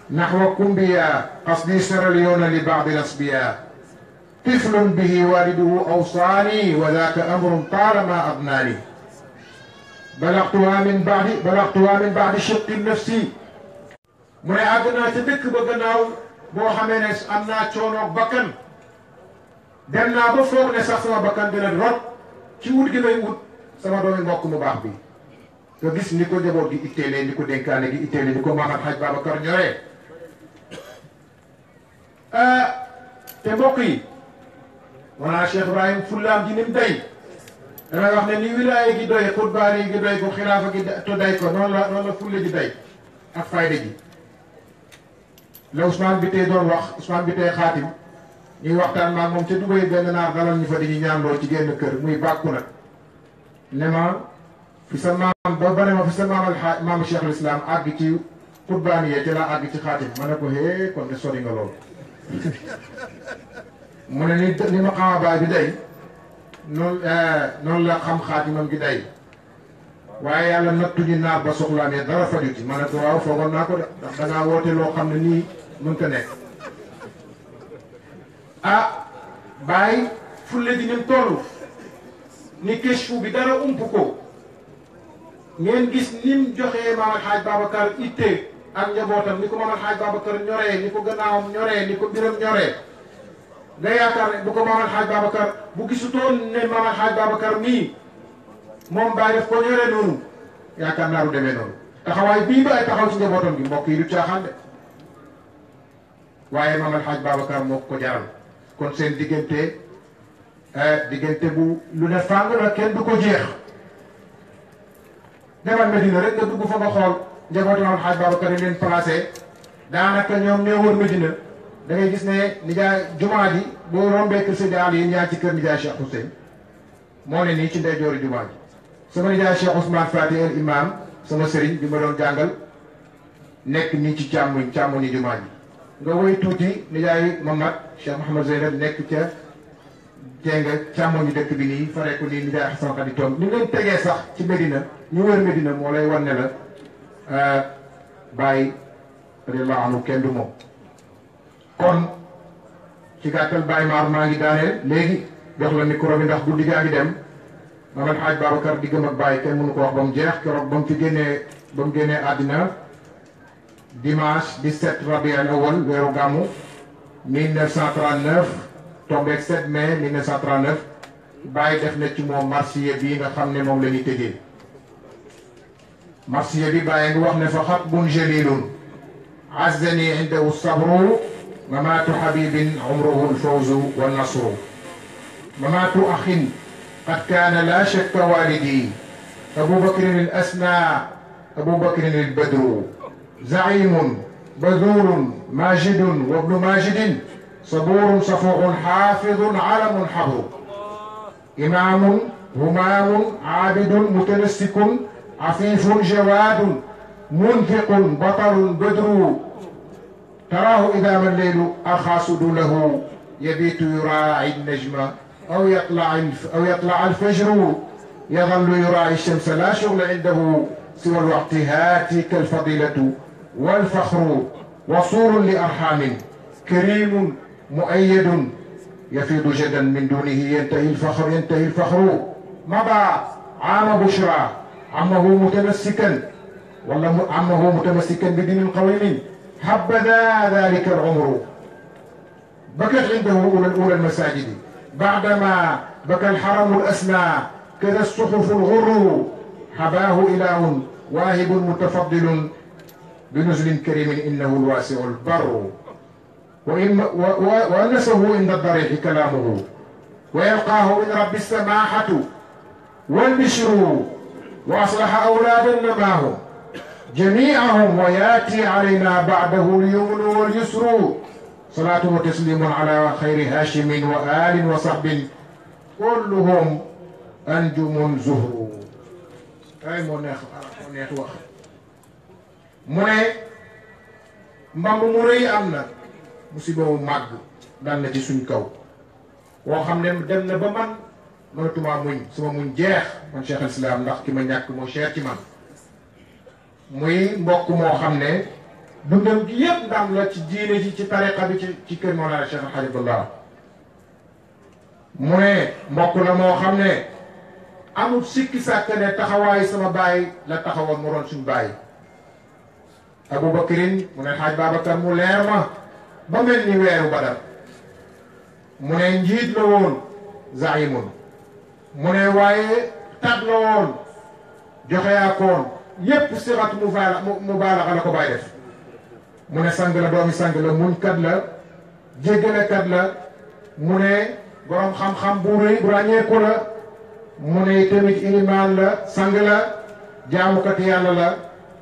naxwa kumbiya qasdi Sierra Leone li baadi lasbiya طفل به والده أوصاني وذاك أمر طالما أضناني بلغتها من بعد شق النفسي mu ne àgg naa ca dëkk ba gannaaw boo xamee ne am naa coonoog bakkan dem naa ba foog ne sax sama bakkan dina rot ci wut gi may wut sama doomi mbokk mu baax bi nga gis ni ko njaboot gi itteelee ni ko dénkaane gi itteelee ni ko Maam Alxaaj Babacar ñoree te mbokk yi wala Cheikh Ibrahim fullaam ji nim day damay wax ne ni wilaaya gi doy xutbaani gi doy ko xilaafa gi to day ko noonu la fulle ji day ak fayda ji la Ousmane bi tey doon wax Ousmane bi tey xaatim ñuy waxtaan maag moom ca Dubaï benn naar dalal ñu fa di ñu ñaanloo ci génn kër muy bàkku nag ne ma fi sa maam ba bare ma fi sa maam alxaaj maam Cheikh al Islam àgg ci xutbaani yee ci laa àgg ci xaatim ma ne ko hee kon de sori nga lool mu ne ni ma xama baay bi day noonu la xam xaatimam gi day waaye yàlla nattuñu naar ba soxlaamee dara faju ci ma ne ko waaw foogoon naa ko de ndax dangaa woote loo xam ne nii mënta nekk ah bàyyi fulle di nim toll ni keshfu bi dara ump ko ngeen gis nim joxee maam alxaaj Babacar itte ak njabootam ni ko maam alxaaj Babacar ñoree ni ko gannaawam ñoree ni ko biram ñoree nga yaakaar ne bu ko maam alxaaj Babacar bu gisutoon ne maam alxaaj Babacar mii moom bàyyi def ko ñoree noonu yaakaar naa du demee noonu taxawaay bii ba ay taxaw ci njabootam gi mbokk yi du caaxaan de waaye maam alxaaj Babacar moo ko jaral kon seen diggante bu lu ne fàng la kenn du ko jeex demal Medina rek nga dugg fa nga xool njabootu maam alxaaj Babacar yi leen placé daanaka ñoom ñoo wër Medina da ngay gis ne nijaay jumaa ji boo rombee kër Seydi Ali yi ñaa ci kër nijaay Cheikh Hussein moo ne nii ci ndeyjoori jumaa ji sama nijaay Cheikh Ousmane Fati el imam sama sëriñ bi ma doon jàngal nekk nii ci càmmoñi jumaa ji nga woy tuuti nijaay Mamad Cheikh Mouhamad Zeynab nekk ca jénga càmmoñu dëkk bi nii faree ko nii nijaay Xasan Xadi Toom ni leen tegee sax ci Medina ñu wër Medina moo lay wan ne la Baye radiyallahu anhu kenn du moom kon ci gàttal Baye Maar maa ngi daaneel léegi jox la micro bi ndax guddi gaa ngi dem maam alxaaj Babacar diggam ak Baye kenn mënu ko wax ba mu jeex keroog ba mu génnee àddina dimanche 17 Rabiul Awwal weeru gàmmu 1939 tombeeg 7 mai 1939 Baye def na ci moom marsiya bii nga xam ne moom la ñuy tëjee marsiya bi Baye ngi wax ne fa xatbun jalilun azzani indahu sabru mamaatu habibin umruhu alfawzu wannasru mamaatu axin قد كان لا شك والدي أبو بكر الأسنى أبو بكر البدر زعيم بذول ماجد وابن ماجد صبور صفوع حافظ علم حبر إمام همام عابد متنسك عفيف جواد منفق بطل بدر تراه إذا ما الليل أرخى سدوله يبيت يراعي النجم أو يطلع الفجر يظل يراعي الشمس لا شغل عنده سوى الوقت هاتيك الفضيلة والفخر وصول لأرحام كريم مؤيد يفيض جدا من دونه ينتهي الفخر مضى عام بشرى عمه متمسكا بدين قويم حبذا ذلك العمر بكت عنده أولى المساجد بعدما بكى الحرم الأسنى كذا الصحف الغر حباه إله واهب متفضل بنزل كريم إنه الواسع البر وأنسه عند الضريح كلامه ويلقاه من رب السماحة والبشر وأصلح أولادا نماهم جميعهم وياتي علينا بعده اليمن واليسر صلاة وتسليم على خير هاشم وآل وصحب كلهم أنجم زهر أي منيخ وخ مني mbamb mu rëy am na musiba mu màgg dal na ci suñ kaw woo xam ne dem na ba man mënatuma muñ sama muñ jeex man Cheikh al Islam ndax ki ma ñàkk moo cher ci man muy mbokk moo xam ne dundam gi yëpp ndam la ci diine ji ci tariqa bi ci kër Mawlana Cheikh Al Hadj Abdallah mu ne mbokk la moo xam ne amul sikki sàkk ne taxawaay sama baay la taxawoon mu doon suñu baay Aboubacrine mu ne Hadj Babacar mu leer ma ba mel ni weeru Badar mu ne njiit la woon zaimun mu ne waaye tab la woon joxe yaakoon yépp sirat mubaalaxa la ko bàyyi def mu ne sang la doomi sang la muñ kat la jéggalekat la mu ne borom xam-xam bu rëy bu ràññeeku la mu ne tamit ilimaan la sang la jaamukati yàlla la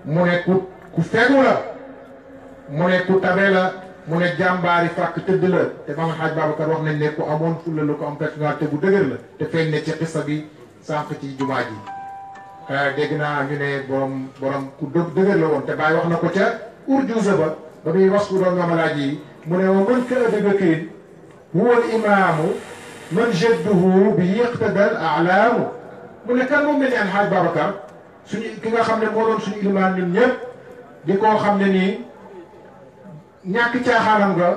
mu ne ku fegu la mu ne ku tabe la mu ne jàmbaari fàkk tëdd la te Maam Alxaaj Babacar wax nañ ne ku amoon fulla la ku am personnalité bu dëgër la te feeñ ne ci xissa bi sànq ci jumaa ji dégg naa ñu ne borom ku dëgër la woon te Baay wax na ko ca urjuusa ba muy was ku doon mamalaaj yi mu ne wa man ka Abi Bakrin huwa al imaamu man jadduhu bi iqtadal a'laamu mu ne kan moom mel ni Alxaaj Babacar suñu ki nga xam ne moo doon suñu ilimaan ñun ñëpp di koo xam ne nii ñàkk caaxaanam nga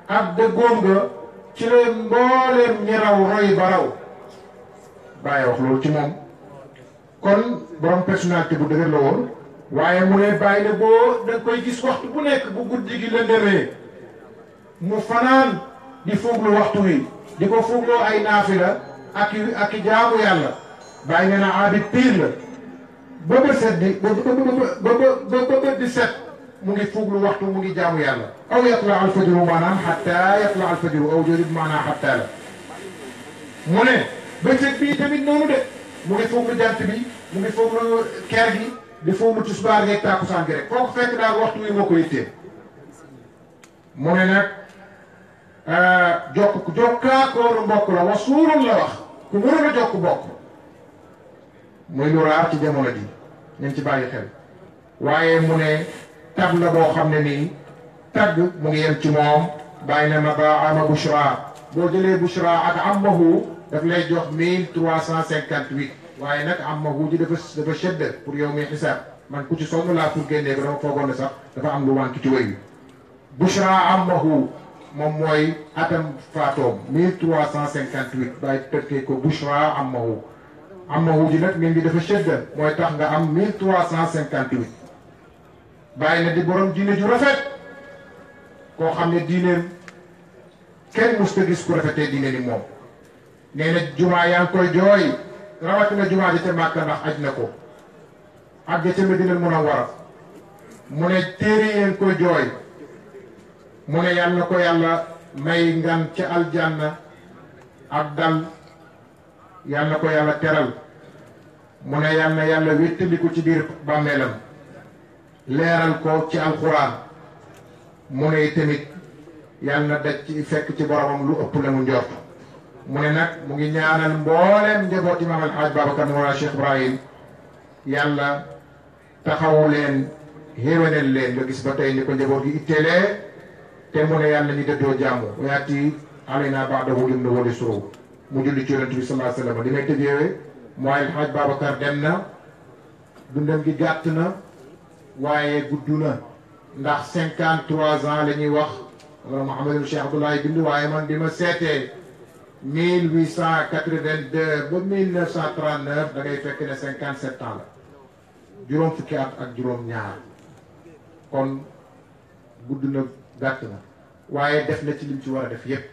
ak dëggoom nga ci la mbooleem ñi raw roy ba raw Baye wax loolu ci moom kon borom personnalité bu dëgër la woon waaye mu ne Baye ne boo da koy gis waxtu bu nekk bu guddi gi lëndëmee mu fanaan di fuuglu waxtu wi di ko fuugloo ay naafila ak i jaamu yàlla Baye nee na aabid piir la ba bët set di ba bët di set mu ngi fuuglu waxtu mu ngi jaamu yàlla aw yatla alfajru maanaam xatta yatla alfajru aw jërit maanaam xatta la mu ne bëccëg bii tamit noonu de mu ngi fuuglu jant bi mu ngi fuuglu ker gi di fuuglu tisbaar geeg tàkkusaan gi rek foo ko fekk daal waxtu wi moo ko yittee mu ne nag jokkaakoonu mbokk la wa suurun la wax ku mënoon a jokk mbokk muy lu raar ci jamono ji nañ ci bàyyi xel waaye mu ne tab la boo xam ne nii tagg mu ngi yem ci moom bàyyi na ma ba ama Bushra boo jëlee Bushra ak amahu daf lay jox 1358 waaye nag amahu ji dafa shedda pour yow mi xisaab man ku ci sonn laa pour génnee ko dama foogoon ne sax dafa am lu wànki ci wéy wi Bushra amahu moom mooy atam faatoom 1358 bàyyi tëkkee ko Bushra amahu ji nag min bi dafa shedda mooy tax nga am 1358 bàyyi na di borom diine ju rafet koo xam ne diineem kenn musta gis ku rafetee diine ni moom nee na jumaa yaa ngi koy jooy rawatina jumaa ji ca Màkka ndax aj na ko ak ja ca Madinal Munawwara mu ne téere yeen koy jooy mu ne yàlla ko yàlla may ngan ca aljanna ak dal yàlla ko yàlla teral mu ne yàlla yàlla wéttali ko ci biir bàmmeelam leeral ko ci alxuraan mu ne tamit yàlla na daj ci fekk ci boromam lu ëpp la mu njort mu ne nag mu ngi ñaanal mbooleem njaboot Imaam Alxaaj Babacar Mawlana Cheikh Ibrahim yàlla taxawu leen xéwénal leen nga gis ba tey ni ko njaboot gi itteelee te mu ne yàlla ñu dëddoo jaamu wayaati alayna ba'dahu lim na wali suru mu julli ci yonent bi sallallahu alayhi wa sallam li may tëjeewee mooy Alxaaj Babacar dem na dundam gi gàtt na waaye gudd na ndax 53 ans la ñuy wax wala Mouhamadou Cheikh Abdoulaye bind waaye man bi ma seetee 1882 ba 1939 da ngay fekk ne 57 ans la juróom fukki at ak juróom ñaar kon gudd na gàtt na waaye def na ci lim ci war a def yépp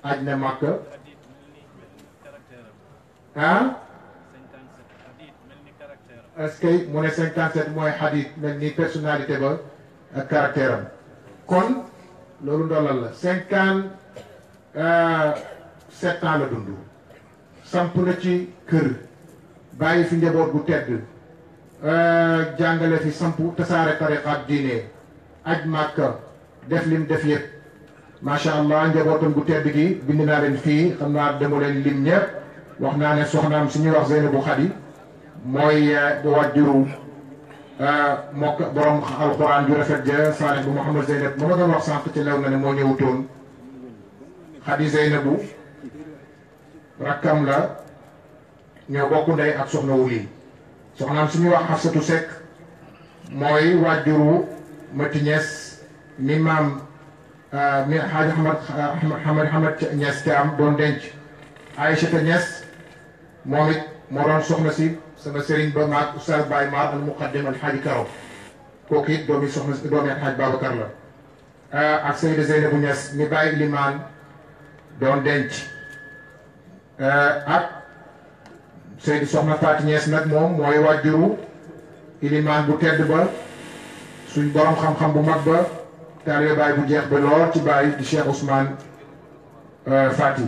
aj na Makka ah est-ce que mu ne 57 mooy xadit mel ni personnalité ba ak caractère am kon loolu ndolal la 57 ans la dund samp na ci kër bàyyi fi njaboot gu tedd jàngale fi samp tasaare tariqa ak diine aj Màkka def lim def yëpp macha allah njabootam gu tedd gi bind naa leen fii xam naa demu leen lim ñëpp wax naa ne soxnaam su ñuy wax Zeynabu Xadi mooy wàjjuru mokk borom alxuraan ju rafet ja Saalih bu Mouhamad Zeynab ma ma doon wax sànq ci lew na ne moo ñëwutoon Xadi Zeynabu rakkam la ñoo bokk ndey ak soxna Wuli soxnaam su ñuy wax Xafsatu Sekk mooy wàjjuru Mati Ñas mi maam mi Xaaj Hamad Ñas te am doon denc Aïchata Ñas moom it moo doon soxna si sama sëriñ ba maag Oustaz Baye Mar al muqaddim al Xaaji Karo kooku it doomi soxna doomi Xaaj Babacar la ak Seyda Zeynabu Ñas mi Baye Limaan doon denc ak Seydi soxna Faati Ñas nag moom mooy wàjjuru ilimaan bu tedd ba suñ borom xam-xam bu mag ba taalibe Baay bu jeex ba lool ci Baay di Cheikh Ousmane Fati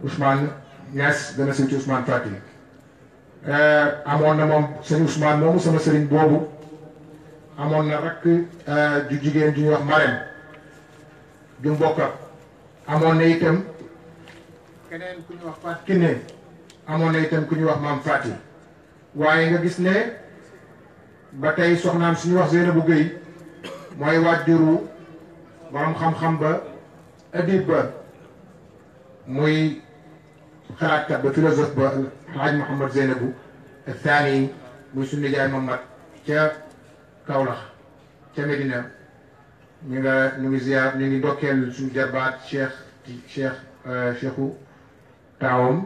Ousmane Ñas gën a siiw ci Ousmane Fati amoon na moom sëñ Ousmane moomu sama sëriñ boobu amoon na rakk ju jigéen ju ñuy wax Marème ju mbokk amoon na itam keneen ku ñuy wax Fatou Kiné amoon na itam ku ñuy wax Maam Fati waaye nga gis ne ba tey soxnaam suñu wax Zeynabou Gueye mooy wàjjuru borom xam-xam ba adib ba muy xalaatkat ba philosophe ba Alhaaj Mouhamad Zeynabou Thani muy suñu nijaay Mamad ca Kaolack ca Medina ñu ngi ziar ñu ngi ndokkeel suñu jarbaat cheikhu taawam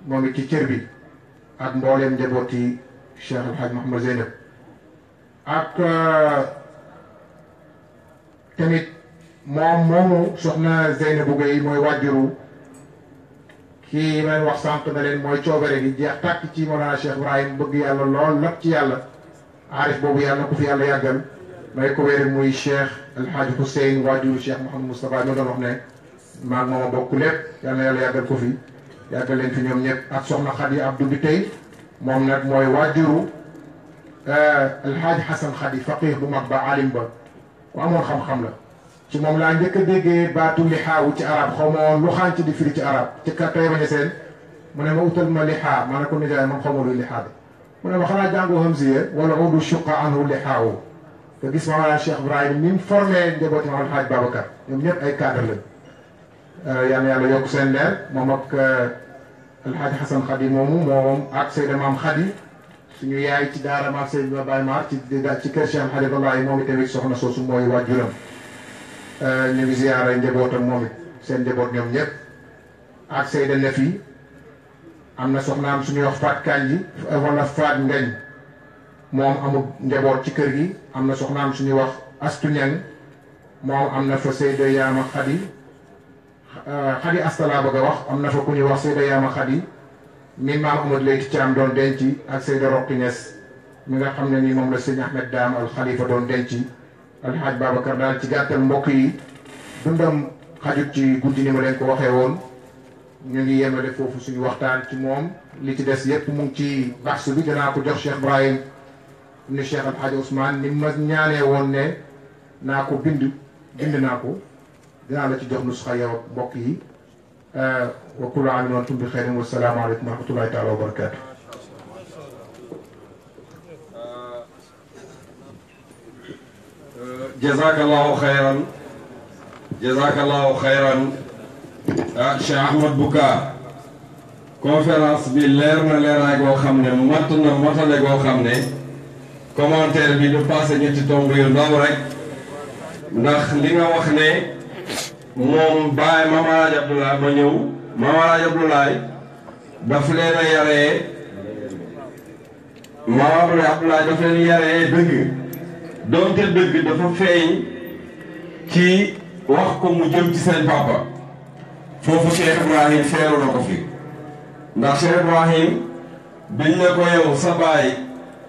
moom it ci cër bi ak mbooleem njabooti Cheikh Alhaaj Mouhamad Zeynab ak tamit moom moomu soxna Zeynabou Gueye mooy wàjjuru kii may wax sànq na leen mooy coobare gi jeex tàkk ci Mawlana Cheikh Ibrahim bëgg yàlla lool lépp ci yàlla aarif boobu yàlla ko fi yàlla yàggal may ko wéere muy Cheikh Alhaji Hussein wàjjuru Cheikh Mouhamadou Moustapha ñoo doon wax ne maag mooma bokk lépp yàlla na yàlla yàggal ko fi yàggal leen fi ñoom ñëpp ak soxna Khady Abdou bi tey moom nag mooy wàjjuru Alhaji Hassan Khady faqih bu mag ba alim ba ku amoon xam-xam la ci moom laa njëkk a déggee baatu lixaawu ci arab xaw ma lu xaan ci di firi ci arab ci ka tey bañe seen mu ne ma utal ma lixaa ma ne ko nijaay man xaw ma luy lixaa bi mu ne ma xanaa jàngoo hamziya wala udu shuqa anhu lixaawu te gis ma wala Cheikh Ibrahim ni mu formé njabooti ma Alhaaj Babacar ñoom ñëpp ay cadre lañ yal na yàlla yokk seen leer moom ak Alhaji Hassan Khady moomu moom ak Seyda Maam Khady suñu yaay ci daara maam Seyda Baye Mar ci kër Cheikh Alhaji Wallahi moom itamit soxna soosu mooy waajuram ñu ngi ziyaara njabootam moom it seen njaboot ñoom ñëpp ak Seyda Nefi am na soxnaam suñuy wax Faat Kanji wala Faat Ngañ moom amul njaboot ci kër gi am na soxnaam suñuy wax Astu Ñang moom am na fa Seyda Yaama Khady Khady Asta laa bëgg a wax am na fa ku ñuy wax Seyda Yaama Khady mi maam Amadou Leyti Thiam doon denc ak Seyda Roqi Ñas mi nga xam ne nii moom la sëñ Ahmed Daam al Khalifa doon denc Alhaaj Babacar daal ci gàttal mbokk yi dundam xajut ci guddi ni ma leen ko waxee woon ñu ngi yemale foofu suñu waxtaan ci moom li ci des yépp mu ngi ci baax bi danaa ko jox Cheikh Ibrahim ni Cheikh Alhaji Ousmane ni ma ñaanee woon ne naa ko bind naa ko dinaa la ci jox nusxa yow ak mbokk yi wa kullu aamin wa antum bi xeyrin wa salaamu aleykum wa rahmatullahi taala wa barakaatu. jazakallahu xayran jazakallahu xayran Cheikh Ahmad Boucar conférence bi leer na leeraay goo xam ne mat na matale goo xam ne commentaire bi du passé ñetti tomb yu ndaw rek ndax li nga wax ne moom Baye Mame Alhaji Abdoulaye ma ñëw Mame Alhaji Abdoulaye daf leen a yaree Mame Abdoulaye daf leen yaree dëgg doonte dëgg dafa feeñ ci wax ko mu jëm ci seen papa foofu Cheikh Ibrahim feeru na ko fi ndax Cheikh Ibrahim biñ ne ko yow sa baay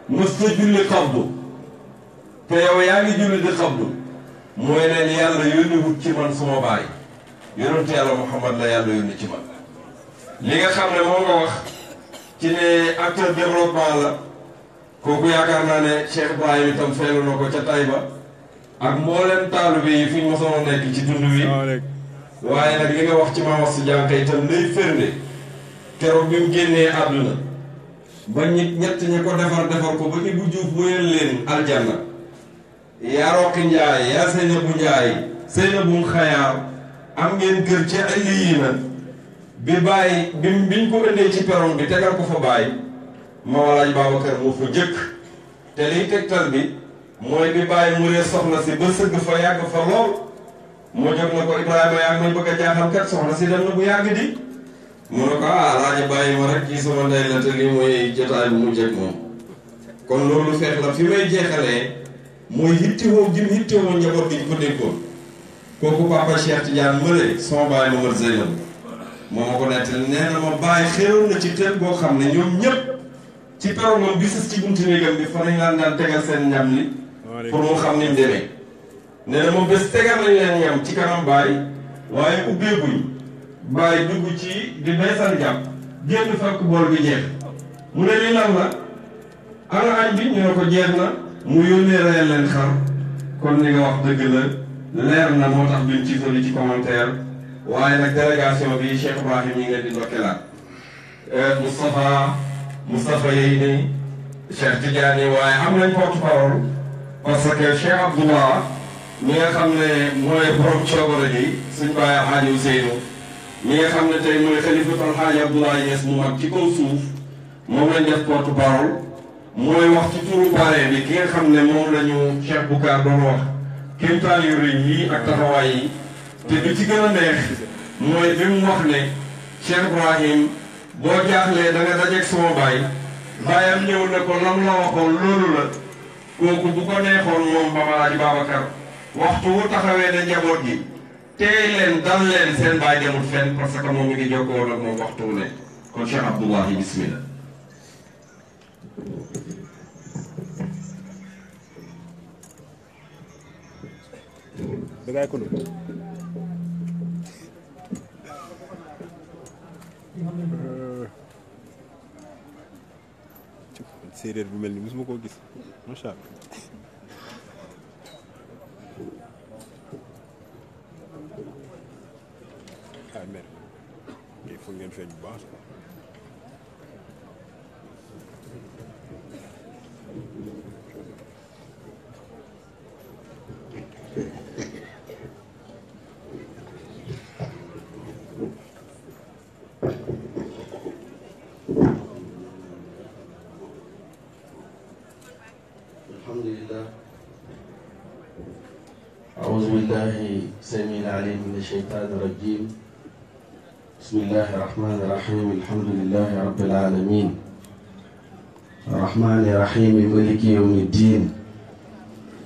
mës ta julli xabdu te yow yaa ngi julli di xabdu mooy leen yàlla yónni wut ci man suma baay yonent yàlla Muhammad la yàlla yónni ci man li nga xam ne moo nga wax ci ne acteur développement la kooku yaakaar naa ne Cheikh Ibrahim itam feelu na ko ca Taïba ak mboolem taalibe yi fi ñu mosoon nekk ci dund wi waaye nag li nga wax ci Maam Astou Diankha itam lay firnde keroog bi mu génnee àdduna ba ñett ñi ko defar ko ba Ibou Diouf wéyal leen aljanna yaa Roqi Njaay yaa Seynabu Njaay Seynabu Xayaar am ngeen kër ci ay lii na bi bàyyi biñ ko indee ci peron bi tegal ko fa bàyyi Mame Alhaji Babacar moo fa jëkk te liy tegtal bi mooy bi bàyyi mu ree soxna si ba sëgg fa yàgg fa lool moo jóg na ko Ibrahima yaa ngi may bëgg a jaaxal kat soxna si dem na bu yàgg di mu ne ko Alaaji bàyyi ma rek kii sama ndey la te lii mooy jotaay bu mu jëkk moom kon loolu feex la fi may jeexalee mooy hittewoo jim hittewoo njaboot gi ñu ko déggoon kooku papa Cheikh Tidiane Mële sama baay Mamad Zeynab moo ma ko nettali nee na ma bàyyi xéeroon na ci teen boo xam ne ñoom ñëpp ci perongam bi sës ci buntu néegam bi fa nañ daan tegal seen ñam li pour mu xam ni mu demee nee na moom bés tegal nañ leen ñam ci kanam bàyyi waaye ubbeeguñ bàyyi dugg ci di beesal jàpp génn fekk bool bi jeex mu ne lii lan la ana añ bi ñu ne ko jeex na mu yónnee reyal leen xar kon li nga wax dëgg la leer na moo tax duñ ci soli ci commentaire waaye nag délégation bi Cheikh Ibrahim yi ngeen di ndokkelaat Moustapha yey ni Cheikh Tidiane waaye am nañ porte-parole parce que Cheikh Abdullah mi nga xam ne mooy borom coobara ji suñ bàyyi Alxaaji Ousseynou mi nga xam ne tey mooy xalifatul Alxaaji Abdoulaye Niass mu mag ci kaw suuf moom lañ def porte-parole mooy wax ci turu parrain bi ki nga xam ne moom la ñu Cheikh Boucar doon wax kéemtaan yu rëy yi ak taxawaay yi te bi ci gën a neex mooy bi mu wax ne Cheikh Ibrahim boo jaaxlee da nga dajeeg sama baay baayam ñëw ne ko lam la waxoon loolu la kooku bu ko neexoon moom Alaaji Babacar waxtu wu taxawee ne njaboot gi teey leen dal leen seen baay demul fenn parce que moom mi ngi jokkoo ak moom waxtu wu ne kon Cheikh Abdoulahi bismillah. dangay ko séeréer bu mel ni mosuma koo gis macha allah. ah mère il faut ngeen feeñ bu baax. alhamdulillah أعوذ بالله السميع العليم من الشيطان الرجيم بسم الله الرحمن الرحيم الحمد لله رب العالمين الرحمن الرحيم مالك يوم الدين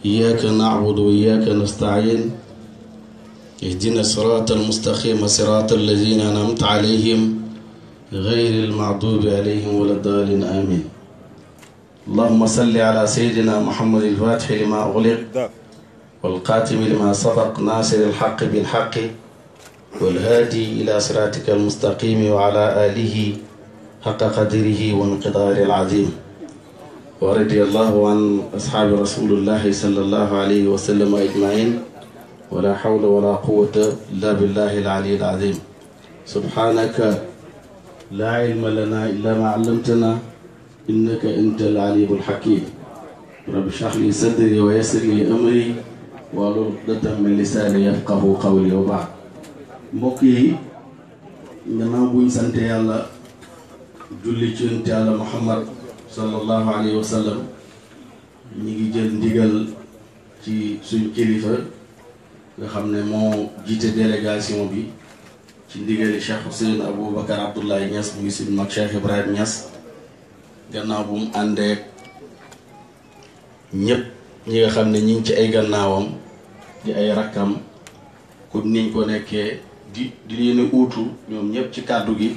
إياك نعبد وإياك نستعين اهدنا الصراط المستقيم صراط الذين أنعمت عليهم غير المغضوب عليهم ولا الضالين آمين اللهم صل على سيدنا محمد الفاتح لما أغلق والقاتم لما سبق ناصر الحق بالحق والهادي إلى صراطك المستقيم وعلى آله حق قدره ومقداره العظيم ورضي الله عن أصحاب رسول الله صلى الله عليه وسلم أجمعين ولا حول ولا قوة إلا بالله العلي العظيم سبحانك لا علم لنا إلا ما علمتنا إنك أنت العليم الحكيم رب اشرح لي صدري ويسر لي أمري wahlul uqdatan min lisaani yafqahu qawli wa ba'd. mbokk yi gannaaw buñ sant yàlla julli ci yonent yàlla Muhammad sallallahu alayhi wa sallam ñi ngi jël ndigal ci suñ kilifa nga xam ne moo jiite délégation bi ci ndigali Cheikh Ousseynou Aboubacar Abdoulaye Niass muy suñ mag Cheikh Ibrahim Niass gannaaw bu mu àndeek ñëpp ñi nga xam ne ñi ngi ci ay gannaawam di ay rakkam comme niñ ko nekkee di leen uutu ñoom ñëpp ci kàddu gi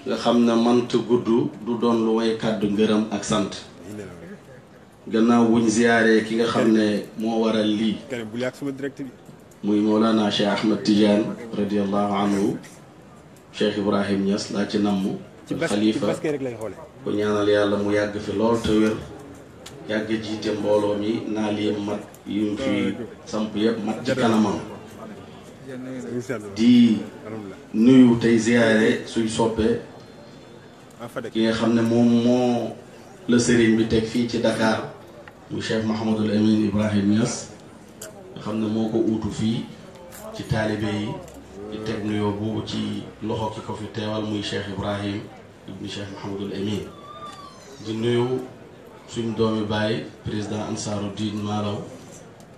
nga xam ne mant gudd du doon lu may kàddu ngërëm ak sant gannaaw buñ ziyaaree ki nga xam ne moo waral lii muy Mawlana Cheikh Ahmed Tidiane radiallahu anhu Cheikh Ibrahim Niass laa ci namm xalifa ko ñaanal yàlla mu yàgg fi lool te wér yàgg jiite mbooloo mi naa lii mat yu fi samp yëpp mat ci kanamam di nuyu tey ziyaare suy soppe ki nga xam ne moom moo la sëriñ bi teg fii ci Dakar muy Cheikh Mouhamadul Amin Ibrahim Niass nga xam ne moo ko uutu fii ci taalibe yi di teg nuyoo boobu ci loxo ki ko fi teewal muy Cheikh Ibrahim ibni Cheikh Mouhamadul Amin di nuyu suñ doomi baay président Ansaruddin Malaw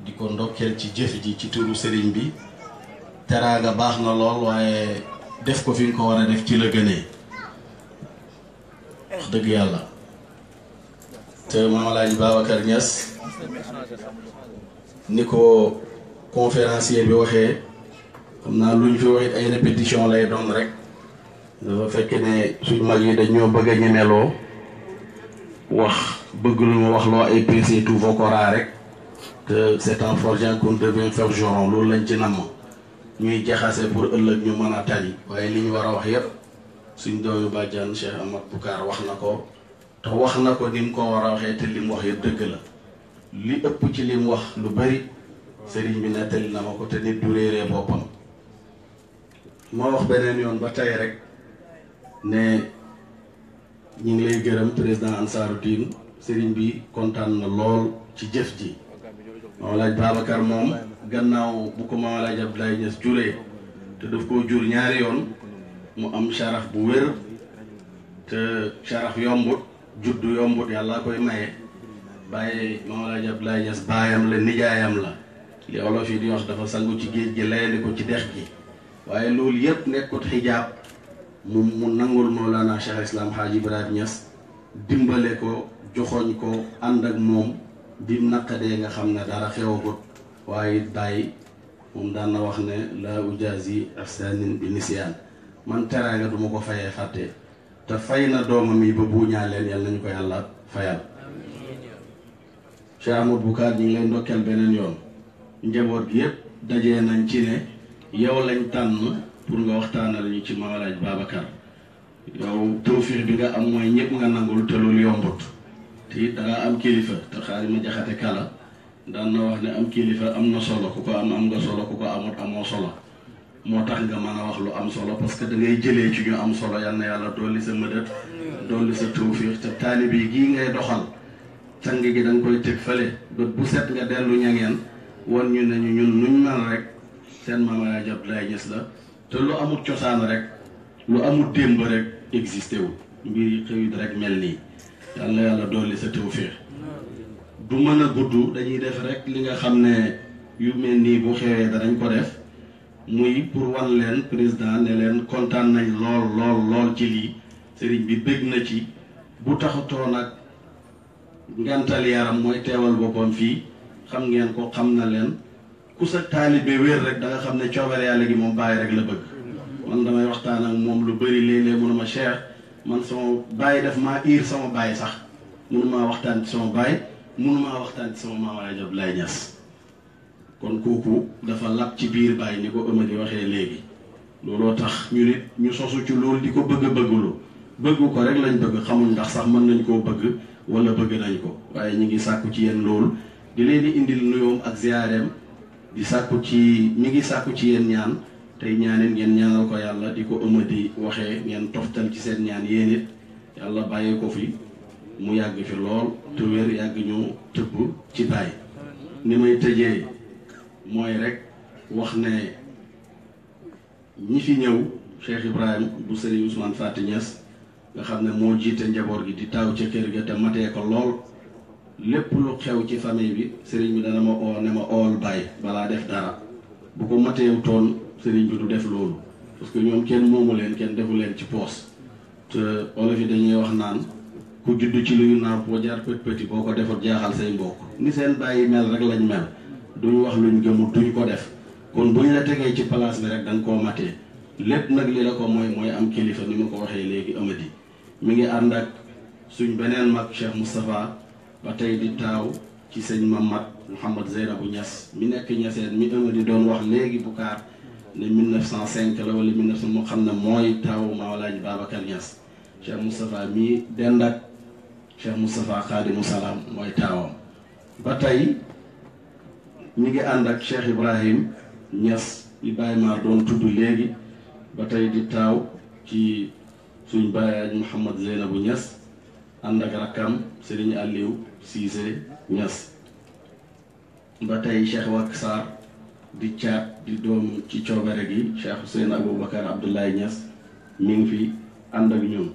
di ko ndokkeel ci jëf ji ci turu sëriñ bi teraanga baax na lool waaye def ko fi nga ko war a def ci la gënee wax dëgg yàlla te Maam Alaaji Babacar Niass ni ko conférencier bi waxee xam naa luñ fi wax ay répétition lay doon rek dafa fekk ne suñ mag yi dañoo bëgg a ñemeloo wax bëgg lu ma wax loo ay PC tout vocora rek que c'est en forgeant qu'on devient forgeron loolu lañ ci namm ñuy jaxase pour ëllëg ñu mën a tali waaye li ñu war a wax yépp suñ doomi bàjjan Cheikh Ahmad Boucar wax na ko te wax na ko ni mu ko war a waxee te li mu wax yëpp dëgg la li ëpp ci li mu wax lu bari sëriñ bi nettali na ma ko te nit du réeree boppam. moo wax beneen yoon ba tey rek ne ñi ngi lay gërëm président Ansaarud-Din sëriñ bi kontaan na lool ci jëf ji. Mawlaaj Babacar moom gannaaw bu ko Mawlaaj Abdoulaye Niass juree te daf koo jur ñaari yoon mu am sharaf bu wér te sharaf yombut juddu yombut yàlla koy maye bàyyi Mawlaaj Abdoulaye Niass baayam la nijaayam la li olof yi di wax dafa sangu ci géej gi layandi ko ci dex gi waaye loolu yépp nekkut xijaab mu nangul Mawlana Cheikh Islam Hadji Ibrahima Niass dimbale ko joxoñ ko ànd ak moom bi naqadee nga xam ne dara xewagut waaye bàyyi moom daan na wax ne la ujazi afsanin bi nisyaan man teraanga duma ko fayee fàtte te fay na doomam yi ba buuñaa leen yal nañu ko yàlla fayal. Cheikh Ahmadou Boucar ñi ngi lay ndokkeel beneen yoon njaboot gi yépp dajee nañ ci ne yow lañ tànn pour nga waxtaanal ñu ci Mawlaaj Babacar yow tawfiix bi nga am mooy ñëpp nga nangul te loolu yombut te it dangaa am kilifa te xaari ma jaxate kala daan na wax ne am kilifa am na solo ku ko am nga solo ku ko amut amoo solo moo tax nga mën a wax lu am solo parce que da ngay jëlee ci ñu am solo yal na yàlla dolli sa mëdët dolli sa tawfiix te taalibe yi gii ngay doxal sang gi da nga koy teg fële bët bu set nga dellu ñangeen wan ñu ne ñun nuñ mel rek seen Mawlaaj Abdoulaye Niass la te lu amul cosaan rek lu amul démb rek existé wul mbir yi xëyut rek mel nii yal na yàlla dolli sa tawfiix du mën a gudd dañuy def rek li nga xam ne yu mel nii bu xewee danañ ko def muy pour wan leen président ne leen kontaan nañ lool ci lii sëriñ bi bëgg na ci bu taxutoo nag ngantal yaram mooy teewal boppam fii xam ngeen ko xam na leen ku sa taalibe wér rek da nga xam ne coobare yàlla gi moom bàyyi rek la bëgg man damay waxtaan ak moom lu bëri léeg-léeg mënu ma Cheikh man sama bàyyi def maa iir sama bàyyi sax mënu maa waxtaan ci sama bàyyi mënu maa waxtaan ci sama Mawlaaj Abdoulaye Niass kon kooku dafa lab ci biir bàyyi ni ko Amady waxee léegi looloo tax ñu nit ñu sosu ci loolu di ko bëgg ko rek lañ bëgg xamul ndax sax mën nañ koo bëgg wala bëgg nañ ko waaye ñu ngi sàkku ci yéen loolu di leen di indil nuyoom ak ziyaareem di sàkku ci ñu ngi sàkku ci yéen ñaan tey ñaanit ngeen ñaanal ko yàlla di ko Amady waxee ngeen toftal ci seen ñaan yéen it yàlla bàyyee ko fi mu yàgg fi lool te wér yàgg ñu tëbb ci bàyyi ni may tëjee mooy rek wax ne ñi fi ñëw Cheikh Ibrahim bu Serigne Ousmane Faty Niass nga xam ne moo jiite njaboot gi di taaw ca kër ga te matee ko lool lépp lu xew ci famille bi Serigne bi dana ma oo ne ma ool bàyyi balaa def dara bu ko mateew toon Serigne bi du def loolu parce que ñoom kenn moomu leen kenn defu leen ci poos te olof yi dañuy wax naan ku judd ci luy naaw boo jaar pët-pëti boo ko defut jaaxal say mbokk ni seen bàyyi mel rek lañ mel duñ wax luñ gëmul duñ ko def kon buñ la tegee ci place bi rek da nga koo matee lépp nag li la ko mooy am kilifa ni ma ko waxee léegi Amady mi ngi ànd ak suñ beneen mag Cheikh Moustapha ba tey di taaw ci sëñ Mamad Mouhamad Zeynabou Niass mi nekk Niassène mi Amady doon wax léegi Boucar ne 1905 la wala 1900 moo xam ne mooy taaw Mawlaaj Babacar Niass Cheikh Moustapha mi dend ak Cheikh Moustapha Khadimu Salaam mooy taawam ba tey mi ngi ànd ak Cheikh Ibrahim Niass li Baye Mar doon tudd léegi ba tey di taaw ci suñ baay Mouhamad Zeynabou Niass ànd ak rakkam Serigne Aliou Cissé Niass ba tey Cheikh Wak Sarr di caat di doom ci coobare gi Cheikh Hussein Aboubacar Abdoulaye Niass mi ngi fi ànd ak ñun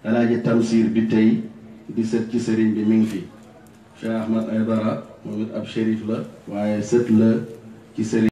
Alaaji Tamsir bi tey di sët ci Serigne bi mi ngi fi Cheikh Ahmad Aydara moom it ab shérif la waaye sët la ci Serigne